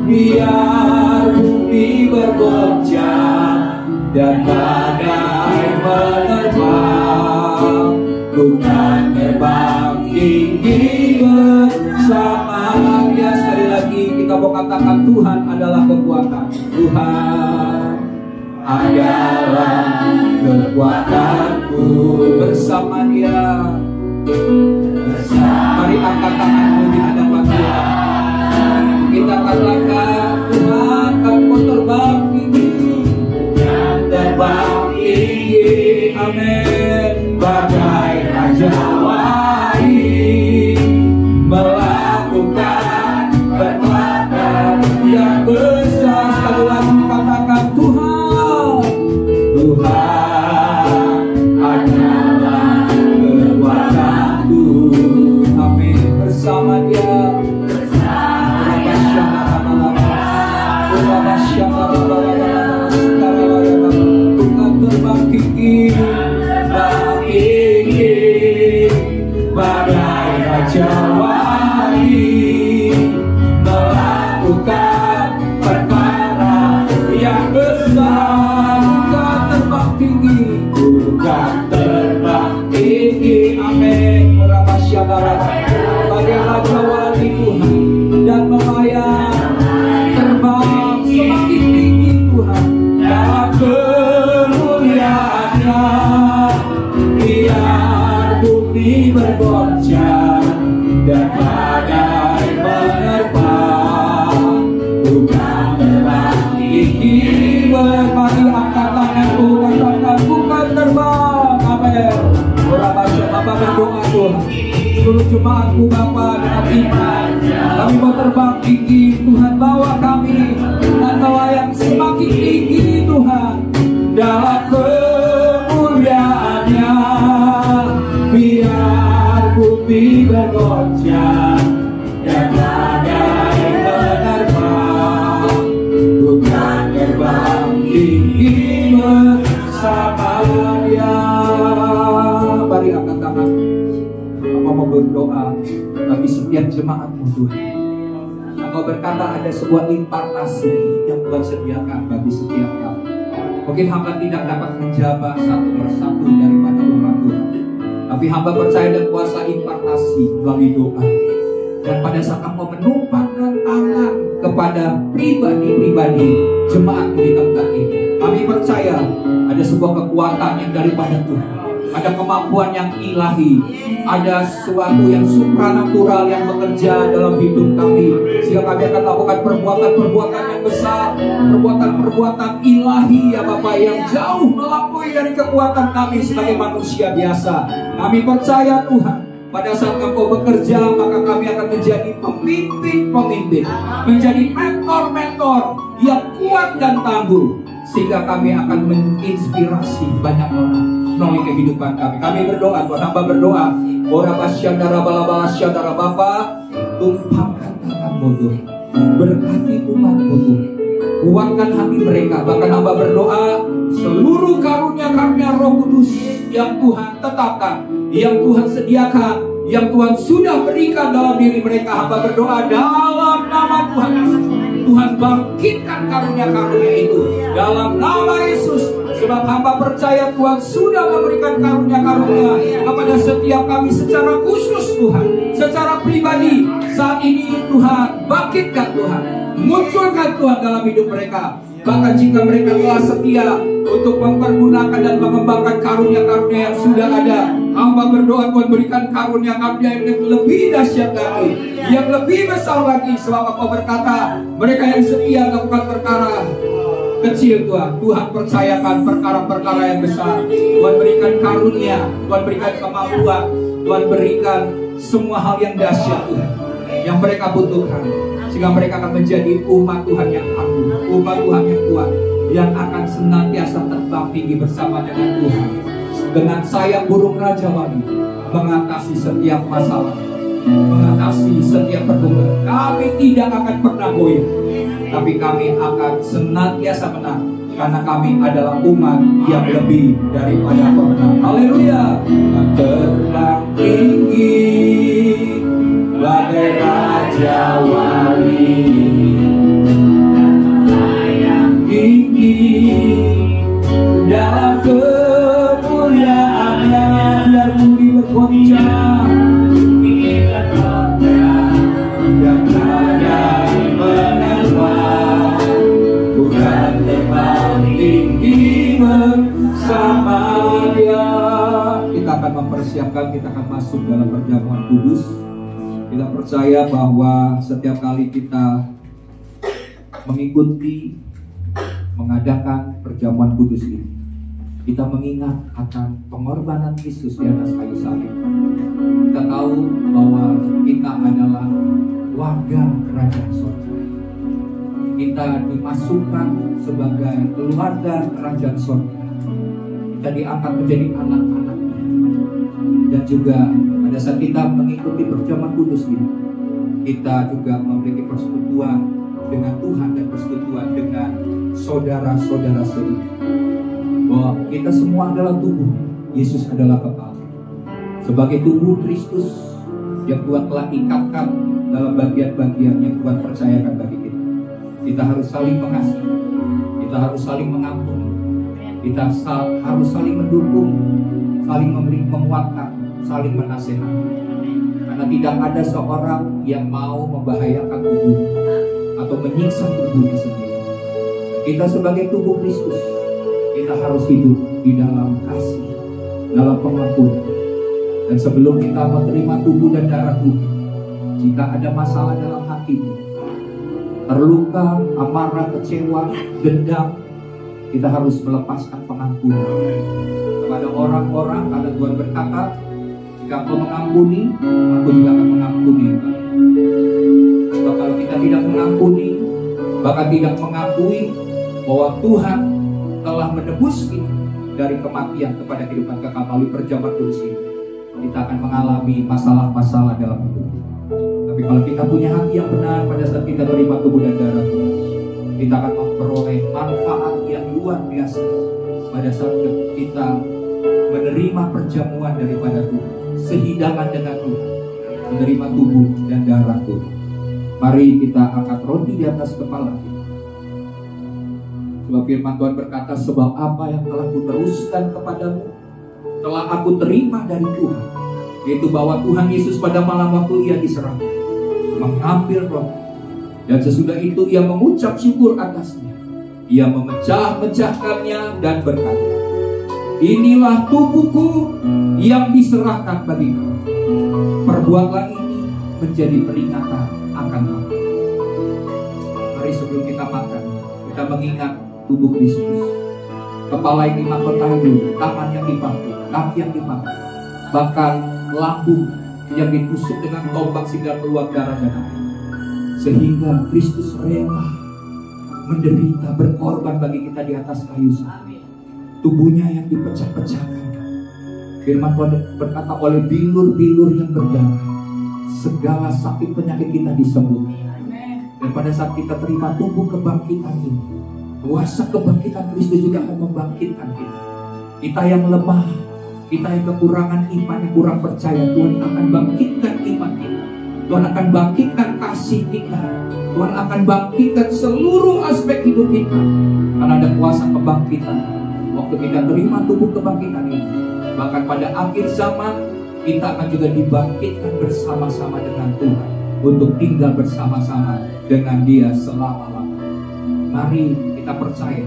Speaker 3: biar bumi bergoncang dan badai menerpa. Bukan terbang tinggi bersama Dia. Sekali lagi kita mau katakan, Tuhan adalah kekuatan. Tuhan adalah kekuatanku, bersama Dia. Mari angkat tanganmu di hadapan Tuhan. Kita katakan, Tuhan, Kamu terbang tinggi. Amin. Bagai raja wali, melakukan perbuatan yang besar. Sekali lagi katakan, Tuhan adalah kekuatanku. Amin. Bersama Dia. Terbang tinggi bagai raja wali, melakukan perkara yang besar. Bukan terbang tinggi. Amin. Bagai raja wali Tuhan, dan melayang terbang semakin tinggi Tuhan. Dalam kemuliaannya, biar bumi bergoncang dan badai menerpa. Bukan terbang tinggi. Mari angkat tanganku, katakan, bukan terbang. Amin. Bapak berdoa Tuhan, seluruh jemaatku Bapa, dengan iman kami mau terbang tinggi. Tuhan bawa kami dan melayang semakin tinggi Tuhan. Dalam kemuliaannya, biar bumi bergoncang dan badai menerpa. Bukan terbang tinggi bersama Dia. Mari angkat tangan. Mama mau berdoa bagi setiap jemaatmu Tuhan. Engkau berkata ada sebuah impartasi yang Tuhan sediakan bagi setiap kami. Mungkin hamba tidak dapat menjabat satu persatu daripada umat Tuhan, tapi hamba percaya dan kuasa impartasi melalui doa. Dan pada saat engkau menumpahkan tangan kepada pribadi-pribadi jemaat di tempat ini, kami percaya ada sebuah kekuatan yang daripada Tuhan, ada kemampuan yang ilahi, ada sesuatu yang supranatural yang bekerja dalam hidup kami, sehingga kami akan melakukan perbuatan-perbuatan yang besar, perbuatan-perbuatan ilahi ya Bapak, yang jauh melampaui dari kekuatan kami sebagai manusia biasa. Kami percaya Tuhan, pada saat Engkau bekerja, maka kami akan menjadi pemimpin-pemimpin, menjadi mentor-mentor yang kuat dan tangguh, sehingga kami akan menginspirasi banyak orang melalui kehidupan kami. Kami berdoa, Tuhan, hamba berdoa, Bapa, tumpahkan tangan-Mu Tuhan, berkati umat-Mu Tuhan, kuatkan hati mereka. Bahkan hamba berdoa, seluruh karunia-karunia Roh Kudus yang Tuhan tetapkan, yang Tuhan sediakan, yang Tuhan sudah berikan dalam diri mereka, hamba berdoa dalam nama Tuhan Yesus, Tuhan bangkitkan karunia-karunia itu dalam nama Yesus. Sebab hamba percaya Tuhan sudah memberikan karunia-karunia kepada setiap kami secara khusus Tuhan, secara pribadi. Saat ini Tuhan bangkitkan Tuhan, munculkan Tuhan dalam hidup mereka. Bahkan jika mereka telah setia untuk mempergunakan dan mengembangkan karunia-karunia yang sudah ada, hamba berdoa Tuhan berikan karunia-karunia yang lebih dahsyat lagi, yang lebih besar lagi. Sebab Engkau berkata, mereka yang setia melakukan perkara kecil Tuhan, Tuhan percayakan perkara-perkara yang besar. Tuhan berikan karunia, Tuhan berikan kemampuan, Tuhan berikan semua hal yang dahsyat Tuhan, yang mereka butuhkan, sehingga mereka akan menjadi umat Tuhan yang tangguh, umat Tuhan yang kuat, yang akan senantiasa terbang tinggi bersama dengan Tuhan, dengan sayap burung rajawan, mengatasi setiap masalah, mengatasi setiap pergumulan. Kami tidak akan pernah goyah, tapi kami akan senantiasa menang, karena kami adalah umat yang lebih daripada pemenang. Haleluya. Terbang tinggi bagai raja wali, tinggi dalam kemuliaannya, biar bumi bergoncang, yang hanya menerbang, Tuhan terbang tinggi bersama Dia. Kita akan mempersiapkan, kita akan masuk dalam perjamuan kudus. Kita percaya bahwa setiap kali kita mengikuti, mengadakan perjamuan kudus ini, kita mengingat akan pengorbanan Yesus di atas kayu salib. Kita tahu bahwa kita adalah warga kerajaan surga. Kita dimasukkan sebagai keluarga kerajaan surga. Kita diangkat menjadi anak-anaknya. Dan juga pada saat kita mengikuti perjamuan kudus ini, kita juga memiliki persekutuan dengan Tuhan dan persekutuan dengan saudara-saudara seiman, bahwa kita semua adalah tubuh, Yesus adalah kepala. Sebagai tubuh Kristus yang Tuhan telah ikatkan dalam bagian-bagian yang Tuhan percayakan bagi kita, kita harus saling mengasihi, kita harus saling mengampuni, kita harus saling mendukung, saling memberi penguatan, saling menasihati. Karena tidak ada seorang yang mau membahayakan tubuh atau menyiksa tubuhnya sendiri. Kita sebagai tubuh Kristus, kita harus hidup di dalam kasih, dalam pengampunan. Dan sebelum kita menerima tubuh dan darah Tuhan, jika ada masalah dalam hatimu, terluka, amarah, kecewa, dendam, kita harus melepaskan pengampunan kepada orang-orang. Karena Tuhan berkata, jika engkau mengampuni, aku juga akan mengampuni. Sebab kalau kita tidak mengampuni, bahkan tidak mengakui bahwa Tuhan telah menebus kita dari kematian kepada kehidupan kekal melalui perjamuan kudus ini, kita akan mengalami masalah-masalah dalam hidup kita. Tapi kalau kita punya hati yang benar pada saat kita terima tubuh dan darah Tuhan, kita akan memperoleh manfaat yang luar biasa pada saat kita menerima perjamuan daripada Tuhan, sehidangan dengan Tuhan, menerima tubuh dan darah Tuhan. Mari kita angkat roti di atas kepala kita. Sebab firman Tuhan berkata, sebab apa yang telah kuteruskan kepadamu telah aku terima dari Tuhan, yaitu bahwa Tuhan Yesus pada malam waktu ia diserahkan mengambil roti, dan sesudah itu ia mengucap syukur atasnya. Ia memecah-mecahkannya dan berkata, inilah tubuhku yang diserahkan bagi kamu. Perbuatlah ini menjadi peringatan akan aku. Mari sebelum kita makan, kita mengingat tubuh Kristus. Kepala yang dimahkotai, tangan yang dipakai, kaki yang dipakai, bahkan lambung yang ditusuk dengan tombak sehingga keluar darah dan air. Sehingga Kristus rela menderita, berkorban bagi kita di atas kayu salib. Tubuhnya yang dipecah-pecahkan. Firman Tuhan berkata, oleh bilur-bilur yang berdarah segala sakit penyakit kita disembuhkan. Dan pada saat kita terima tubuh kebangkitan ini, kuasa kebangkitan Kristus juga akan membangkitkan kita. Kita yang lemah, kita yang kekurangan iman, yang kurang percaya, Tuhan akan bangkitkan iman kita. Tuhan akan bangkitkan kasih kita. Tuhan akan bangkitkan seluruh aspek hidup kita. Karena ada kuasa kebangkitan. Waktu kita terima tubuh kebangkitan ini, bahkan pada akhir zaman, kita akan juga dibangkitkan bersama-sama dengan Tuhan untuk tinggal bersama-sama dengan Dia selama-lamanya. Mari kita percaya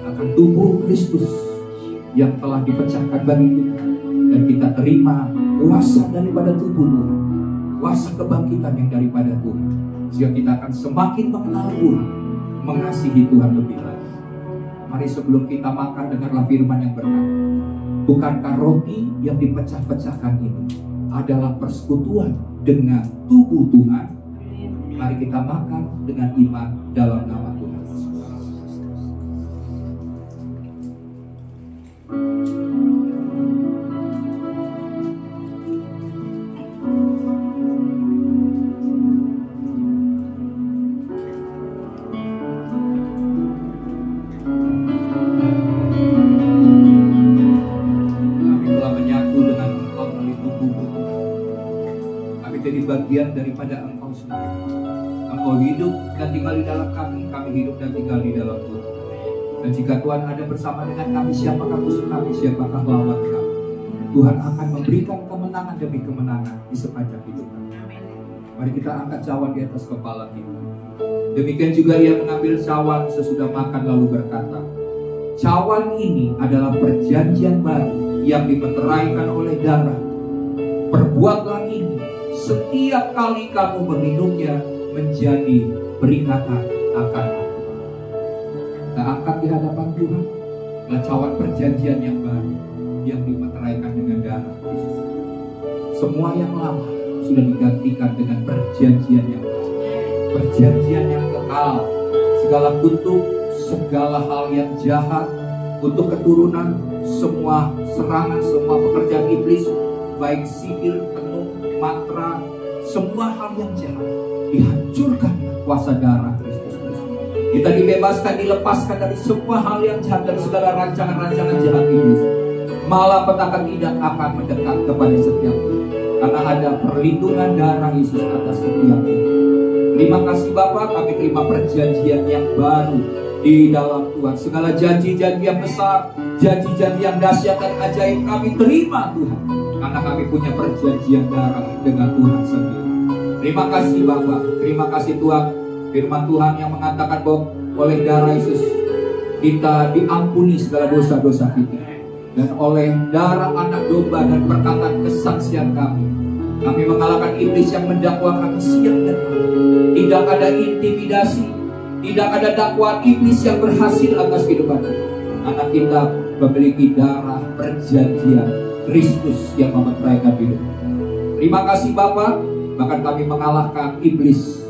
Speaker 3: akan tubuh Kristus yang telah dipecahkan bagi kita, dan kita terima kuasa daripada tubuh Tuhan, kuasa kebangkitan yang daripada Tuhan, sehingga kita akan semakin mengenal Tuhan, mengasihi Tuhan lebih lagi. Mari sebelum kita makan, dengarlah firman yang berkata, bukankah roti yang dipecah-pecahkan ini adalah persekutuan dengan tubuh Tuhan? Mari kita makan dengan iman dalam nama Tuhan. Bagian daripada Engkau sendiri. Engkau hidup dan tinggal di dalam kami, kami hidup dan tinggal di dalam Tuhan. Dan jika Tuhan ada bersama dengan kami, siapakah musuh kami, siapakah lawan kami? Tuhan akan memberikan kemenangan demi kemenangan di sepanjang hidup kami. Mari kita angkat cawan di atas kepala kita. Demikian juga ia mengambil cawan sesudah makan lalu berkata, cawan ini adalah perjanjian baru yang dimeteraikan oleh darah. Perbuatlah ini setiap kali kamu meminumnya menjadi peringatan akan aku. Kita angkat di hadapan Tuhan cawan perjanjian yang baru yang dimeteraikan dengan darah Kristus. Semua yang lama sudah digantikan dengan perjanjian yang baru, perjanjian yang kekal. Segala kutuk, segala hal yang jahat untuk keturunan, semua serangan, semua pekerjaan iblis, baik sihir, tenung, mantra, semua hal yang jahat dihancurkan dengan kuasa darah Kristus. Kita dibebaskan, dilepaskan dari semua hal yang jahat, dari segala rancangan-rancangan jahat iblis. Malah petaka tidak akan mendekat kepada setiap kita, karena ada perlindungan darah Yesus atas setiap kita. Terima kasih Bapa, kami terima perjanjian yang baru di dalam Tuhan. Segala janji-janji yang besar, janji-janji yang dahsyat dan ajaib kami terima Tuhan, karena kami punya perjanjian darah dengan Tuhan sendiri. Terima kasih Bapa, terima kasih Tuhan. Firman Tuhan yang mengatakan bahwa oleh darah Yesus kita diampuni segala dosa-dosa kita, dan oleh darah anak domba dan perkataan kesaksian kami mengalahkan iblis yang mendakwa kami siang dan malam. Tidak ada intimidasi, tidak ada dakwaan iblis yang berhasil atas kehidupan kita, karena kita memiliki darah perjanjian Kristus yang memeteraikan hidup. Terima kasih Bapa, bahkan kami mengalahkan iblis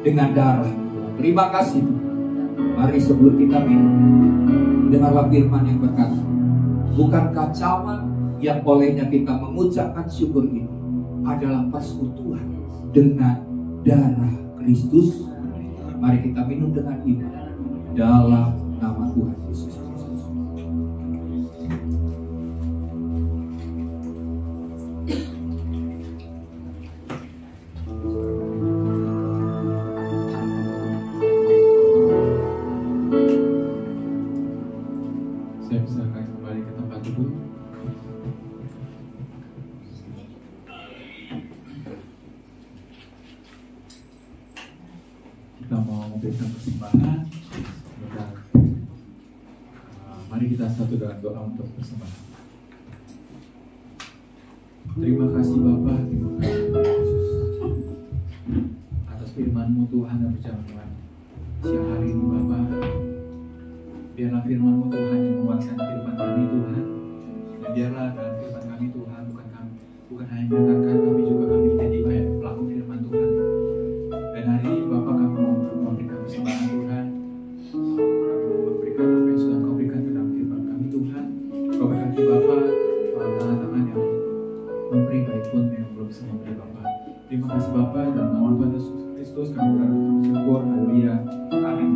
Speaker 3: dengan darah. Terima kasih. Mari sebelum kita minum, dengarlah firman yang berkata, bukankah cawan yang olehnya kita mengucapkan syukur ini adalah persekutuan dengan darah Kristus? Mari kita minum dengan iman dalam nama Tuhan Yesus.
Speaker 1: Saya persilakan kembali ke tempat duduk. Kita mau memberikan persembahan. Mari kita satu dengan doa untuk persembahan. Terima kasih Bapa, terima kasih Yesus atas firman-Mu Tuhan yang berjalan siang hari ini Bapa. Biarlah firman-Mu Tuhan yang menguatkan firman kami Tuhan. Dan biarlah dalam firman kami Tuhan bukan hanya mendengarkan tapi juga kami menjadi pelaku firman Tuhan. Dan hari ini Bapa kami mau memberikan persembahan Tuhan. Kami mau memberikan apa yang sudah Kau berikan ke dalam firman kami Tuhan. Kau berkati Bapa tangan-tangan yang memberi baik pun yang belum bisa memberi Bapa. Terima kasih Bapa dan nama Tuhan Yesus Kristus kami bersyukur. Haleluya. Amin.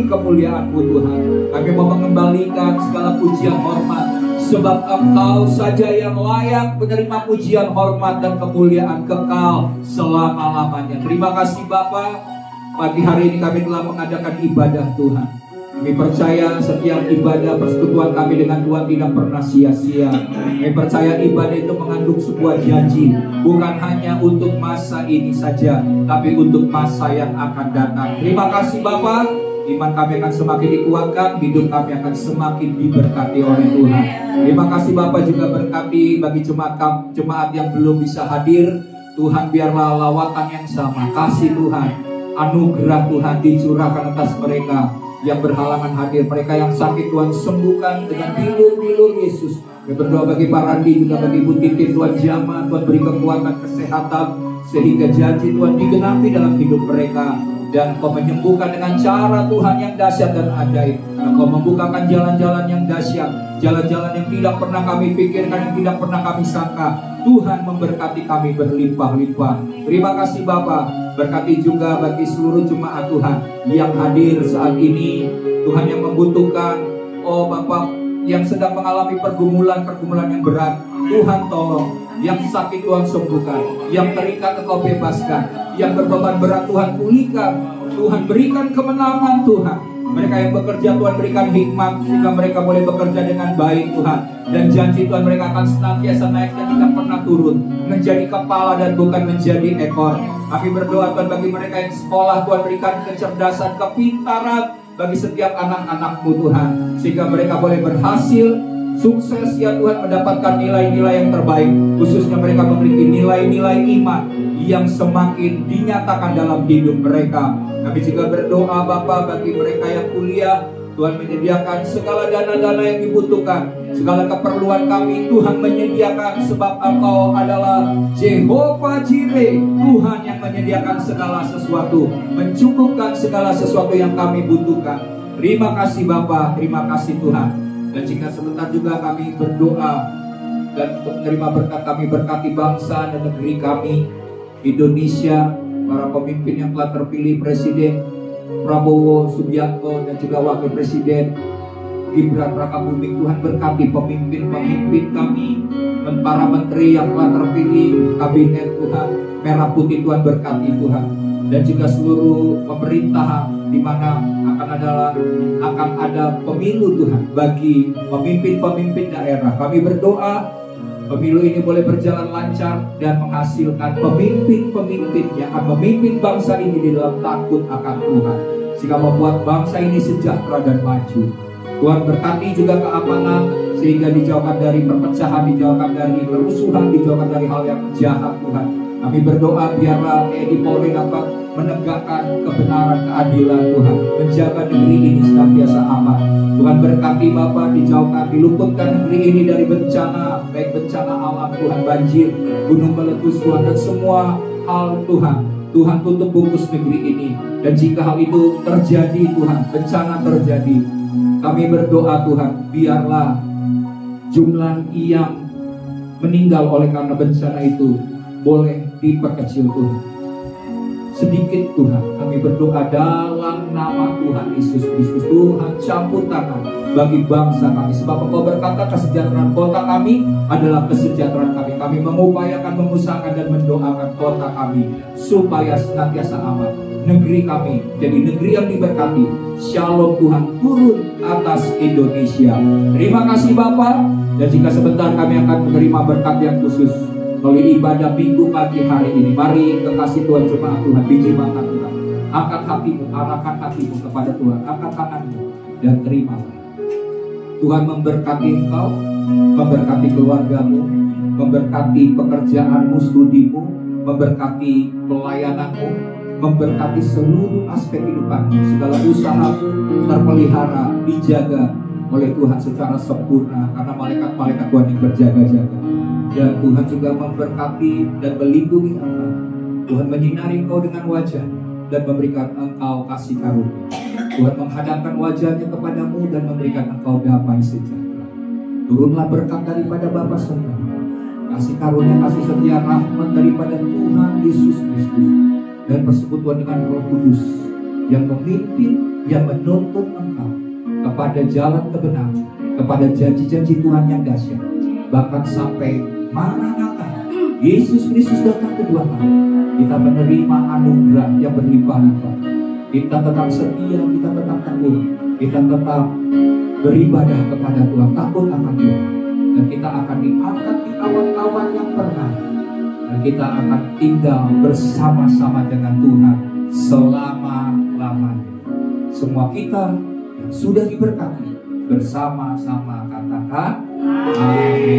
Speaker 3: Kemuliaan-Mu Tuhan, kami mau mengembalikan segala pujian hormat, sebab Engkau saja yang layak menerima pujian hormat dan kemuliaan kekal selama-lamanya. Terima kasih Bapa, pagi hari ini kami telah mengadakan ibadah Tuhan. Kami percaya setiap ibadah persekutuan kami dengan Tuhan tidak pernah sia-sia. Kami percaya ibadah itu mengandung sebuah janji, bukan hanya untuk masa ini saja, tapi untuk masa yang akan datang. Terima kasih Bapa, iman kami akan semakin dikuatkan, hidup kami akan semakin diberkati oleh Tuhan. Terima kasih Bapa, juga berkati bagi jemaat yang belum bisa hadir. Tuhan, biarlah lawatan yang sama, kasih Tuhan, anugerah Tuhan dicurahkan atas mereka yang berhalangan hadir, mereka yang sakit Tuhan sembuhkan dengan bilur-bilur Yesus. Kami berdoa bagi Pak Randi, juga bagi Ibu Titin, Tuhan jamah, Tuhan beri kekuatan kesehatan sehingga janji Tuhan digenapi dalam hidup mereka. Dan Kau menyembuhkan dengan cara Tuhan yang dahsyat dan ajaib. Dan Kau membukakan jalan-jalan yang dahsyat, jalan-jalan yang tidak pernah kami pikirkan, yang tidak pernah kami sangka. Tuhan memberkati kami berlimpah-limpah. Terima kasih Bapa. Berkati juga bagi seluruh jemaat Tuhan yang hadir saat ini, Tuhan yang membutuhkan, oh Bapak, yang sedang mengalami pergumulan yang berat, Tuhan tolong. Yang sakit Tuhan sembuhkan, yang terikat Engkau bebaskan, yang berbeban berat Tuhan pulihkan. Tuhan berikan kemenangan Tuhan. Mereka yang bekerja Tuhan berikan hikmat sehingga mereka boleh bekerja dengan baik Tuhan. Dan janji Tuhan mereka akan senantiasa naik dan tidak pernah turun, menjadi kepala dan bukan menjadi ekor. Kami berdoa Tuhan bagi mereka yang sekolah, Tuhan berikan kecerdasan, kepintaran bagi setiap anak-anak-Mu Tuhan, sehingga mereka boleh berhasil, sukses ya Tuhan, mendapatkan nilai-nilai yang terbaik. Khususnya mereka memiliki nilai-nilai iman yang semakin dinyatakan dalam hidup mereka. Kami juga berdoa Bapa bagi mereka yang kuliah, Tuhan menyediakan segala dana-dana yang dibutuhkan, segala keperluan kami Tuhan menyediakan, sebab Engkau adalah Jehovah Jireh, Tuhan yang menyediakan segala sesuatu, mencukupkan segala sesuatu yang kami butuhkan. Terima kasih Bapa, terima kasih Tuhan. Dan jika sebentar juga kami berdoa dan untuk menerima berkat, kami berkati bangsa dan negeri kami, Indonesia, para pemimpin yang telah terpilih, Presiden Prabowo Subianto dan juga Wakil Presiden Gibran Rakabuming. Tuhan berkati pemimpin-pemimpin kami, para menteri yang telah terpilih, kabinet Tuhan, merah putih Tuhan berkati Tuhan. Dan juga seluruh pemerintahan di mana akan ada pemilu Tuhan bagi pemimpin-pemimpin daerah. Kami berdoa pemilu ini boleh berjalan lancar dan menghasilkan pemimpin-pemimpin yang akan memimpin bangsa ini di dalam takut akan Tuhan, sehingga membuat bangsa ini sejahtera dan maju. Tuhan berkati juga keamanan, sehingga dijauhkan dari perpecahan, dijauhkan dari kerusuhan, dijauhkan dari hal yang jahat Tuhan. Kami berdoa biarlah TNI Polri dapat menegakkan kebenaran, keadilan Tuhan, menjaga negeri ini senantiasa aman. Tuhan berkati Bapa, dijauhkan, diluputkan negeri ini dari bencana, baik bencana alam Tuhan, banjir, gunung meletus Tuhan, dan semua hal Tuhan. Tuhan tutup bungkus negeri ini. Dan jika hal itu terjadi Tuhan, bencana terjadi, kami berdoa Tuhan, biarlah jumlah yang meninggal oleh karena bencana itu boleh diperkecil Tuhan. Sedikit Tuhan, kami berdoa dalam nama Tuhan Yesus Kristus. Tuhan campur tangan bagi bangsa kami, sebab Engkau berkata kesejahteraan kota kami adalah kesejahteraan kami. Kami mengupayakan, mengusahakan dan mendoakan kota kami supaya senantiasa aman. Negeri kami jadi negeri yang diberkati. Shalom Tuhan turun atas Indonesia. Terima kasih Bapa. Dan jika sebentar kami akan menerima berkat yang khusus melalui ibadah minggu pagi hari ini, mari kekasih Tuhan jemaat Tuhan dijemaatkan Tuhan. Angkat hatimu, arahkan hatimu kepada Tuhan, angkat tanganmu dan terima. Tuhan memberkati engkau, memberkati keluargamu, memberkati pekerjaanmu, studimu, memberkati pelayananmu, memberkati seluruh aspek kehidupanmu. Segala usahamu terpelihara, dijaga oleh Tuhan secara sempurna, karena malaikat-malaikat Tuhan yang berjaga-jaga. Dan Tuhan juga memberkati dan melindungi engkau. Tuhan menyinari engkau dengan wajah dan memberikan engkau kasih karunia. Tuhan menghadapkan wajahnya kepadamu dan memberikan engkau damai sejahtera. Turunlah berkat daripada Bapa Surga, kasih karunia, kasih setia, rahmat daripada Tuhan Yesus Kristus, dan persekutuan dengan Roh Kudus yang memimpin, yang menuntun engkau kepada jalan kebenaran, kepada janji-janji Tuhan yang dahsyat, bahkan sampai Maranatha, Yesus Kristus datang kedua kali, kita menerima anugerah yang berlimpah-limpah. Kita tetap setia, kita tetap teguh, kita tetap beribadah kepada Tuhan, takut akan Tuhan, dan kita akan diangkat di awan-awan yang perkasa, dan kita akan tinggal bersama-sama dengan Tuhan selama-lamanya. Semua kita yang sudah diberkati bersama-sama katakan amin.